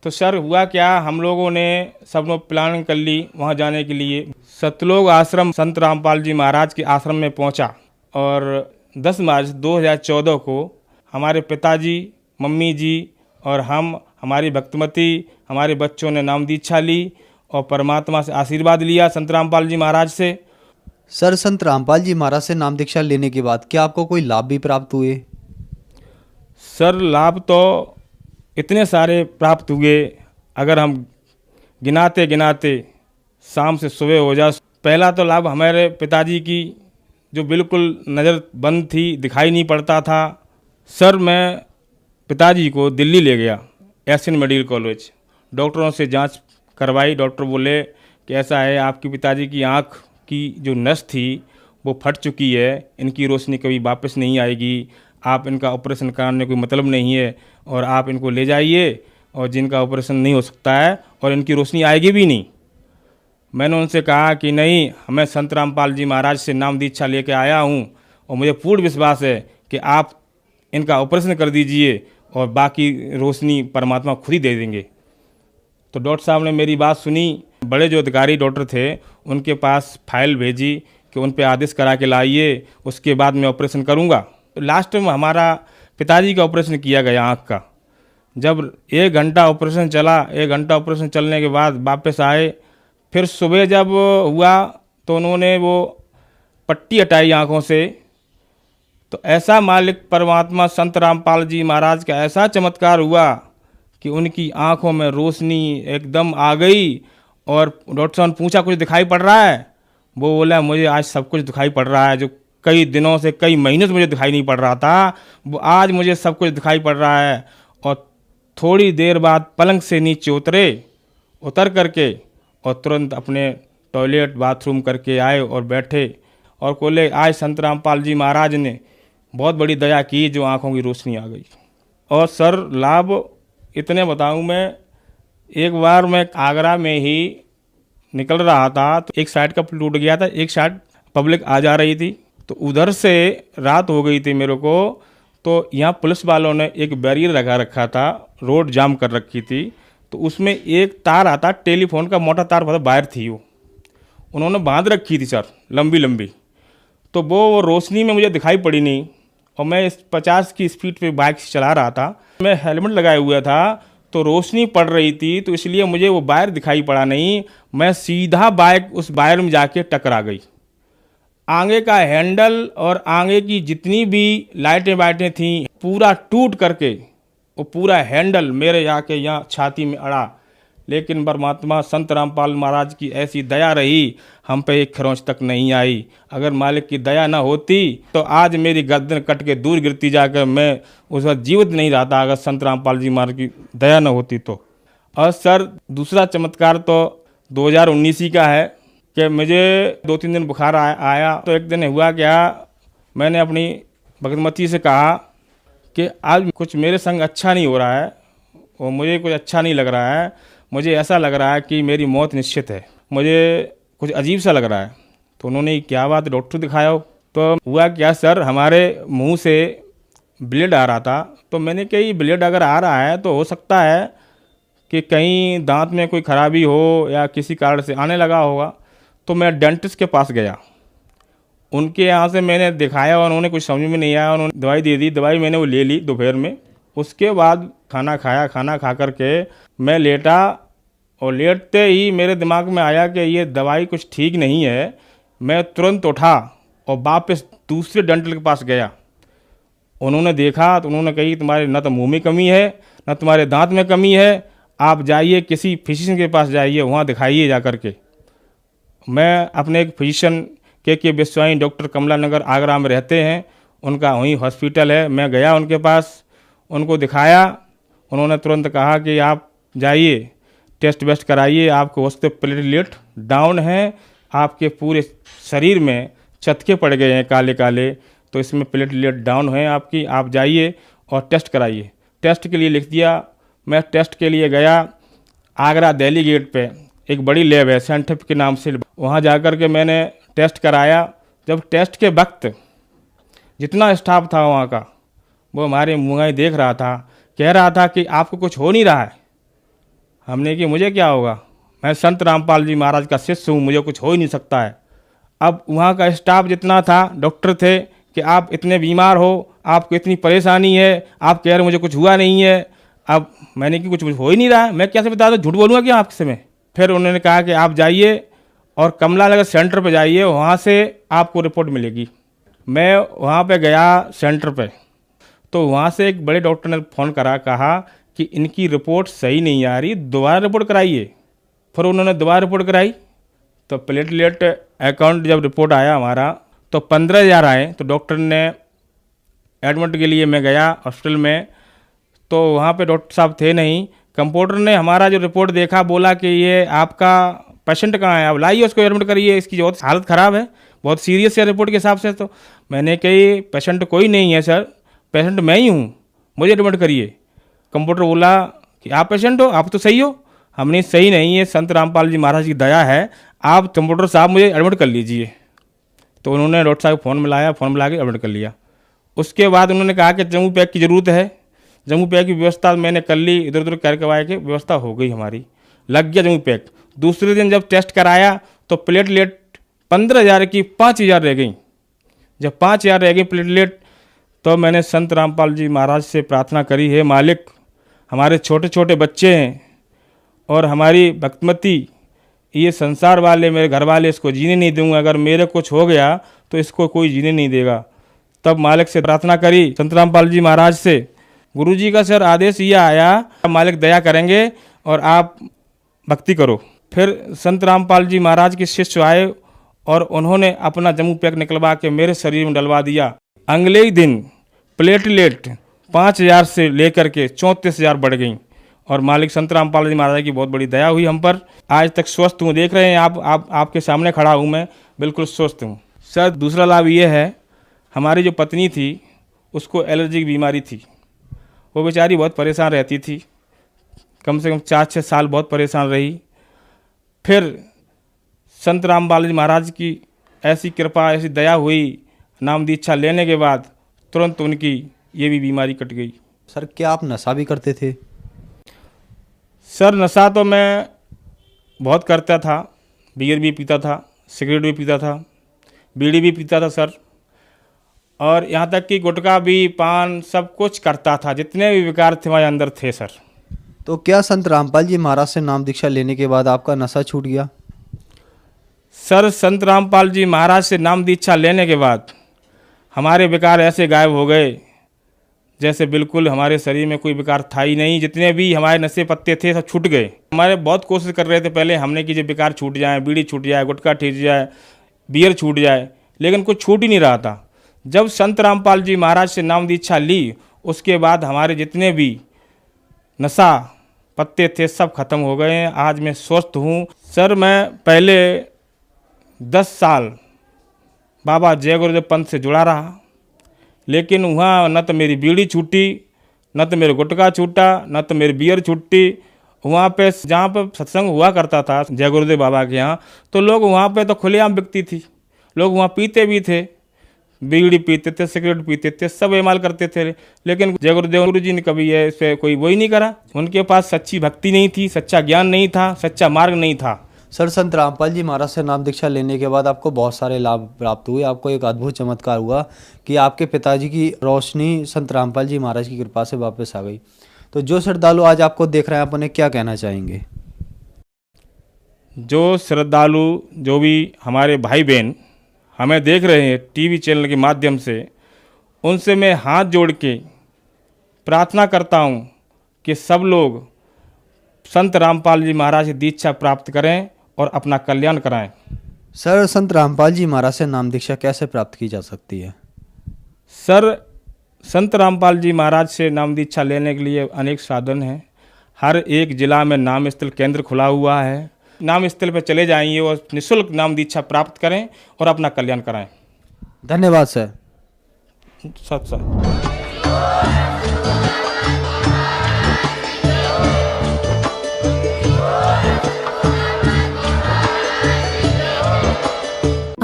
तो सर हुआ क्या, हम लोगों ने सब लोग प्लानिंग कर ली वहाँ जाने के लिए। सतलोक आश्रम संत रामपाल जी महाराज के आश्रम में पहुँचा और 10 मार्च 2014 को हमारे पिताजी, मम्मी जी और हमारी भक्तमती, हमारे बच्चों ने नाम दीक्षा ली और परमात्मा से आशीर्वाद लिया संत रामपाल जी महाराज से। सर संत रामपाल जी महाराज से नाम दीक्षा लेने के बाद क्या आपको कोई लाभ भी प्राप्त हुए? सर लाभ तो इतने सारे प्राप्त हुए, अगर हम गिनाते गिनाते शाम से सुबह हो जाए। पहला तो लाभ हमारे पिताजी की जो बिल्कुल नज़र बंद थी, दिखाई नहीं पड़ता था। सर मैं पिताजी को दिल्ली ले गया, एशियन मेडिकल कॉलेज, डॉक्टरों से जांच करवाई। डॉक्टर बोले कि ऐसा है, आपके पिताजी की आँख की जो नस थी वो फट चुकी है, इनकी रोशनी कभी वापस नहीं आएगी, आप इनका ऑपरेशन कराने कोई मतलब नहीं है और आप इनको ले जाइए, और जिनका ऑपरेशन नहीं हो सकता है और इनकी रोशनी आएगी भी नहीं। मैंने उनसे कहा कि नहीं, मैं संत रामपाल जी महाराज से नाम दीक्षा लेके आया हूँ और मुझे पूर्ण विश्वास है कि आप इनका ऑपरेशन कर दीजिए और बाकी रोशनी परमात्मा खुद ही दे देंगे। तो डॉक्टर साहब ने मेरी बात सुनी। बड़े जो अधिकारी डॉक्टर थे उनके पास फाइल भेजी कि उन पे आदेश करा के लाइए, उसके बाद मैं ऑपरेशन करूँगा। लास्ट में हमारा पिताजी का ऑपरेशन किया गया आँख का। जब 1 घंटा ऑपरेशन चला, 1 घंटा ऑपरेशन चलने के बाद वापस आए, फिर सुबह जब हुआ तो उन्होंने वो पट्टी हटाई आँखों से। तो ऐसा मालिक परमात्मा संत रामपाल जी महाराज का ऐसा चमत्कार हुआ कि उनकी आँखों में रोशनी एकदम आ गई। और डॉक्टर साहब ने पूछा कुछ दिखाई पड़ रहा है? वो बोला मुझे आज सब कुछ दिखाई पड़ रहा है, जो कई दिनों से, कई महीनों से मुझे दिखाई नहीं पड़ रहा था, वो आज मुझे सब कुछ दिखाई पड़ रहा है। और थोड़ी देर बाद पलंग से नीचे उतर करके और तुरंत अपने टॉयलेट बाथरूम करके आए और बैठे और बोले आज संत रामपाल जी महाराज ने बहुत बड़ी दया की, जो आँखों की रोशनी आ गई। और सर लाभ इतने बताऊं मैं, एक बार मैं आगरा में ही निकल रहा था तो एक साइड का टूट गया था, एक साइड पब्लिक आ जा रही थी, तो उधर से रात हो गई थी मेरे को। तो यहाँ पुलिस वालों ने एक बैरियर लगा रखा था, रोड जाम कर रखी थी। तो उसमें एक तार आता, टेलीफोन का मोटा तार, वायर थी, वो उन्होंने बांध रखी थी सर, लंबी लंबी। तो वो रोशनी में मुझे दिखाई पड़ी नहीं और मैं 50 की स्पीड पे बाइक चला रहा था। मैं हेलमेट लगाए हुआ था तो रोशनी पड़ रही थी, तो इसलिए मुझे वो वायर दिखाई पड़ा नहीं। मैं सीधा बाइक उस वायर में जाके टकरा गई। आगे का हैंडल और आगे की जितनी भी लाइटें वाइटें थी पूरा टूट करके वो पूरा हैंडल मेरे जाके यहाँ छाती में अड़ा। लेकिन परमात्मा संत रामपाल महाराज की ऐसी दया रही, हम पे एक खरोंच तक नहीं आई। अगर मालिक की दया ना होती तो आज मेरी गर्दन कट के दूर गिरती जाकर मैं उस वक्त जीवित नहीं रहता, अगर संत रामपाल जी महाराज की दया ना होती तो। और सर दूसरा चमत्कार तो 2019 ही का है कि मुझे 2-3 दिन बुखार आया। तो एक दिन हुआ क्या, मैंने अपनी भगतमती से कहा कि आज कुछ मेरे संग अच्छा नहीं हो रहा है और मुझे कुछ अच्छा नहीं लग रहा है, मुझे ऐसा लग रहा है कि मेरी मौत निश्चित है, मुझे कुछ अजीब सा लग रहा है। तो उन्होंने क्या बात, डॉक्टर दिखाया हो? तो हुआ क्या सर, हमारे मुंह से ब्लेड आ रहा था। तो मैंने कहा ये ब्लेड अगर आ रहा है तो हो सकता है कि कहीं दांत में कोई खराबी हो या किसी कारण से आने लगा होगा। तो मैं डेंटिस्ट के पास गया, उनके यहाँ से मैंने दिखाया और उन्होंने कुछ समझ में नहीं आया, उन्होंने दवाई दे दी। दवाई मैंने वो ले ली दोपहर में। उसके बाद खाना खाया, खाना खा करके मैं लेटा और लेटते ही मेरे दिमाग में आया कि ये दवाई कुछ ठीक नहीं है। मैं तुरंत उठा और वापस दूसरे डेंटल के पास गया। उन्होंने देखा तो उन्होंने कही तुम्हारे न तो मुँह में कमी है न तुम्हारे दांत में कमी है, आप जाइए किसी फिजिशियन के पास जाइए, वहाँ दिखाइए जा करके। मैं अपने एक फिजिशियन के विश्वाई डॉक्टर कमला नगर आगरा में रहते हैं, उनका वहीं हॉस्पिटल है। मैं गया उनके पास, उनको दिखाया। उन्होंने तुरंत कहा कि आप जाइए टेस्ट वेस्ट कराइए, आपको उससे प्लेटलेट डाउन है, आपके पूरे शरीर में चटके पड़ गए हैं काले काले, तो इसमें प्लेटलेट डाउन है आपकी, आप जाइए और टेस्ट कराइए। टेस्ट के लिए लिख दिया। मैं टेस्ट के लिए गया। आगरा दिल्ली गेट पे एक बड़ी लैब है साइंटिफिक के नाम से, वहाँ जाकर के मैंने टेस्ट कराया। जब टेस्ट के वक्त जितना स्टाफ था वहाँ का, वो हमारे मुँह देख रहा था, कह रहा था कि आपको कुछ हो नहीं रहा है। हमने कि मुझे क्या होगा, मैं संत रामपाल जी महाराज का शिष्य हूँ, मुझे कुछ हो ही नहीं सकता है। अब वहाँ का स्टाफ जितना था, डॉक्टर थे, कि आप इतने बीमार हो, आपको इतनी परेशानी है, आप कह रहे मुझे कुछ हुआ नहीं है। अब मैंने कि कुछ हो ही नहीं रहा है, मैं कैसे बता दूँ, झूठ बोलूँगा क्या आपसे मैं? फिर उन्होंने कहा कि आप जाइए और कमला नगर सेंटर पे जाइए, वहाँ से आपको रिपोर्ट मिलेगी। मैं वहाँ पे गया सेंटर पे, तो वहाँ से एक बड़े डॉक्टर ने फ़ोन करा, कहा कि इनकी रिपोर्ट सही नहीं आ रही, दोबारा रिपोर्ट कराइए। फिर उन्होंने दोबारा रिपोर्ट कराई तो प्लेटलेट अकाउंट जब रिपोर्ट आया हमारा तो 15,000 आए। तो डॉक्टर ने एडमिट के लिए मैं गया हॉस्पिटल में, तो वहाँ पे डॉक्टर साहब थे नहीं। कंपाउंडर ने हमारा जो रिपोर्ट देखा, बोला कि ये आपका पेशेंट कहाँ है, आप लाइए उसको एडमिट करिए, इसकी बहुत हालत ख़राब है, बहुत सीरियस है रिपोर्ट के हिसाब से। तो मैंने कही पेशेंट कोई नहीं है सर, पेशेंट मैं ही हूँ, मुझे एडमिट करिए। कंपाउंडर बोला कि आप पेशेंट हो, आप तो सही हो। हमने सही नहीं है, संत रामपाल जी महाराज की दया है, आप कंपाउंडर साहब मुझे एडमिट कर लीजिए। तो उन्होंने डॉक्टर साहब को फ़ोन मिलाया, फ़ोन मिला के एडमिट कर लिया। उसके बाद उन्होंने कहा कि जम्मू पैक की ज़रूरत है। जम्मू पैक की व्यवस्था मैंने कर ली, इधर उधर करवाए के व्यवस्था हो गई हमारी, लग गया जम्मू पैक। दूसरे दिन जब टेस्ट कराया तो प्लेटलेट 15,000 की 5,000 रह गई। जब 5,000 रह गई प्लेटलेट, तो मैंने संत रामपाल जी महाराज से प्रार्थना करी, है मालिक, हमारे छोटे छोटे बच्चे हैं और हमारी भक्तमती, ये संसार वाले मेरे घर वाले इसको जीने नहीं दूंगा, अगर मेरे कुछ हो गया तो इसको कोई जीने नहीं देगा। तब मालिक से प्रार्थना करी, संत रामपाल जी महाराज से। गुरुजी का सर आदेश ये आया, मालिक दया करेंगे और आप भक्ति करो। फिर संत रामपाल जी महाराज के शिष्य आए और उन्होंने अपना जम्मू पैक निकलवा के मेरे शरीर में डलवा दिया। अगले ही दिन प्लेटलेट 5,000 से लेकर के 34,000 बढ़ गई और मालिक संत रामपाल जी महाराज की बहुत बड़ी दया हुई हम पर। आज तक स्वस्थ हूँ, देख रहे हैं आप आपके सामने खड़ा हूँ मैं, बिल्कुल स्वस्थ हूँ। सर दूसरा लाभ ये है, हमारी जो पत्नी थी उसको एलर्जी की बीमारी थी, वो बेचारी बहुत परेशान रहती थी, कम से कम 4-6 साल बहुत परेशान रही। फिर संत रामपाल जी महाराज की ऐसी कृपा, ऐसी दया हुई, नाम दीक्षा लेने के बाद तुरंत उनकी ये भी बीमारी कट गई। सर क्या आप नशा भी करते थे? सर नशा तो मैं बहुत करता था, बियर भी पीता था, सिगरेट भी पीता था, बीड़ी भी पीता था सर, और यहाँ तक कि गुटखा भी, पान, सब कुछ करता था, जितने भी विकार थे हमारे अंदर थे सर। तो क्या संत रामपाल जी महाराज से नाम दीक्षा लेने के बाद आपका नशा छूट गया? सर संत रामपाल जी महाराज से नाम दीक्षा लेने के बाद हमारे विकार ऐसे गायब हो गए जैसे बिल्कुल हमारे शरीर में कोई विकार था ही नहीं। जितने भी हमारे नशे पत्ते थे सब छूट गए। हमारे बहुत कोशिश कर रहे थे पहले हमने कि जो विकार छूट जाए, बीड़ी छूट जाए, गुटखा छूट जाए, बियर छूट जाए, लेकिन कुछ छूट ही नहीं रहा था। जब संत रामपाल जी महाराज से नाम दीक्षा ली, उसके बाद हमारे जितने भी नशा पत्ते थे सब खत्म हो गए हैं। आज मैं स्वस्थ हूँ। सर मैं पहले 10 साल बाबा जय गुरुदेव पंथ से जुड़ा रहा, लेकिन वहाँ न तो मेरी बीड़ी छूटी, न तो मेरे गुटखा छूटा, न तो मेरी बियर छूटी। वहाँ पे जहाँ पे सत्संग हुआ करता था जय गुरुदेव बाबा के यहाँ, तो लोग वहाँ पे तो खुलेआम बिकती थी, लोग वहाँ पीते भी थे, बीड़ी पीते थे, सिगरेट पीते थे, सब इस्तेमाल करते थे, लेकिन जय गुरुदेव गुरु जी ने कभी ऐसे कोई वही नहीं करा। उनके पास सच्ची भक्ति नहीं थी, सच्चा ज्ञान नहीं था, सच्चा मार्ग नहीं था। सर संत रामपाल जी महाराज से नाम दीक्षा लेने के बाद आपको बहुत सारे लाभ प्राप्त हुए। आपको एक अद्भुत चमत्कार हुआ कि आपके पिताजी की रोशनी संत रामपाल जी महाराज की कृपा से वापस आ गई। तो जो श्रद्धालु आज आपको देख रहे हैं, आप उन्हें क्या कहना चाहेंगे? जो श्रद्धालु, जो भी हमारे भाई बहन हमें देख रहे हैं टीवी चैनल के माध्यम से, उनसे मैं हाथ जोड़ के प्रार्थना करता हूँ कि सब लोग संत रामपाल जी महाराज से दीक्षा प्राप्त करें और अपना कल्याण कराएं। सर संत रामपाल जी महाराज से नाम दीक्षा कैसे प्राप्त की जा सकती है? सर संत रामपाल जी महाराज से नाम दीक्षा लेने के लिए अनेक साधन हैं। हर एक जिला में नाम स्थल केंद्र खुला हुआ है। नाम स्थल पर चले जाइए और निःशुल्क नाम दीक्षा प्राप्त करें और अपना कल्याण कराएं। धन्यवाद सर। सत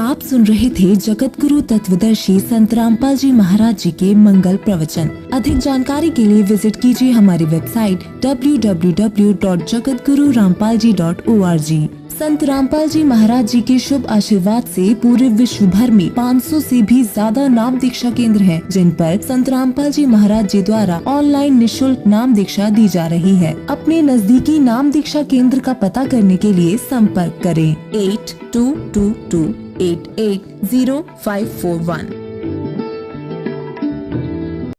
आप सुन रहे थे जगत गुरु तत्वदर्शी संत रामपाल जी महाराज जी के मंगल प्रवचन। अधिक जानकारी के लिए विजिट कीजिए हमारी वेबसाइट www.jagatgururampalji.org। संत रामपाल जी महाराज जी के शुभ आशीर्वाद से पूरे विश्व भर में 500 से भी ज्यादा नाम दीक्षा केंद्र हैं, जिन पर संत रामपाल जी महाराज जी द्वारा ऑनलाइन निःशुल्क नाम दीक्षा दी जा रही है। अपने नजदीकी नाम दीक्षा केंद्र का पता करने के लिए संपर्क करें 8222880541।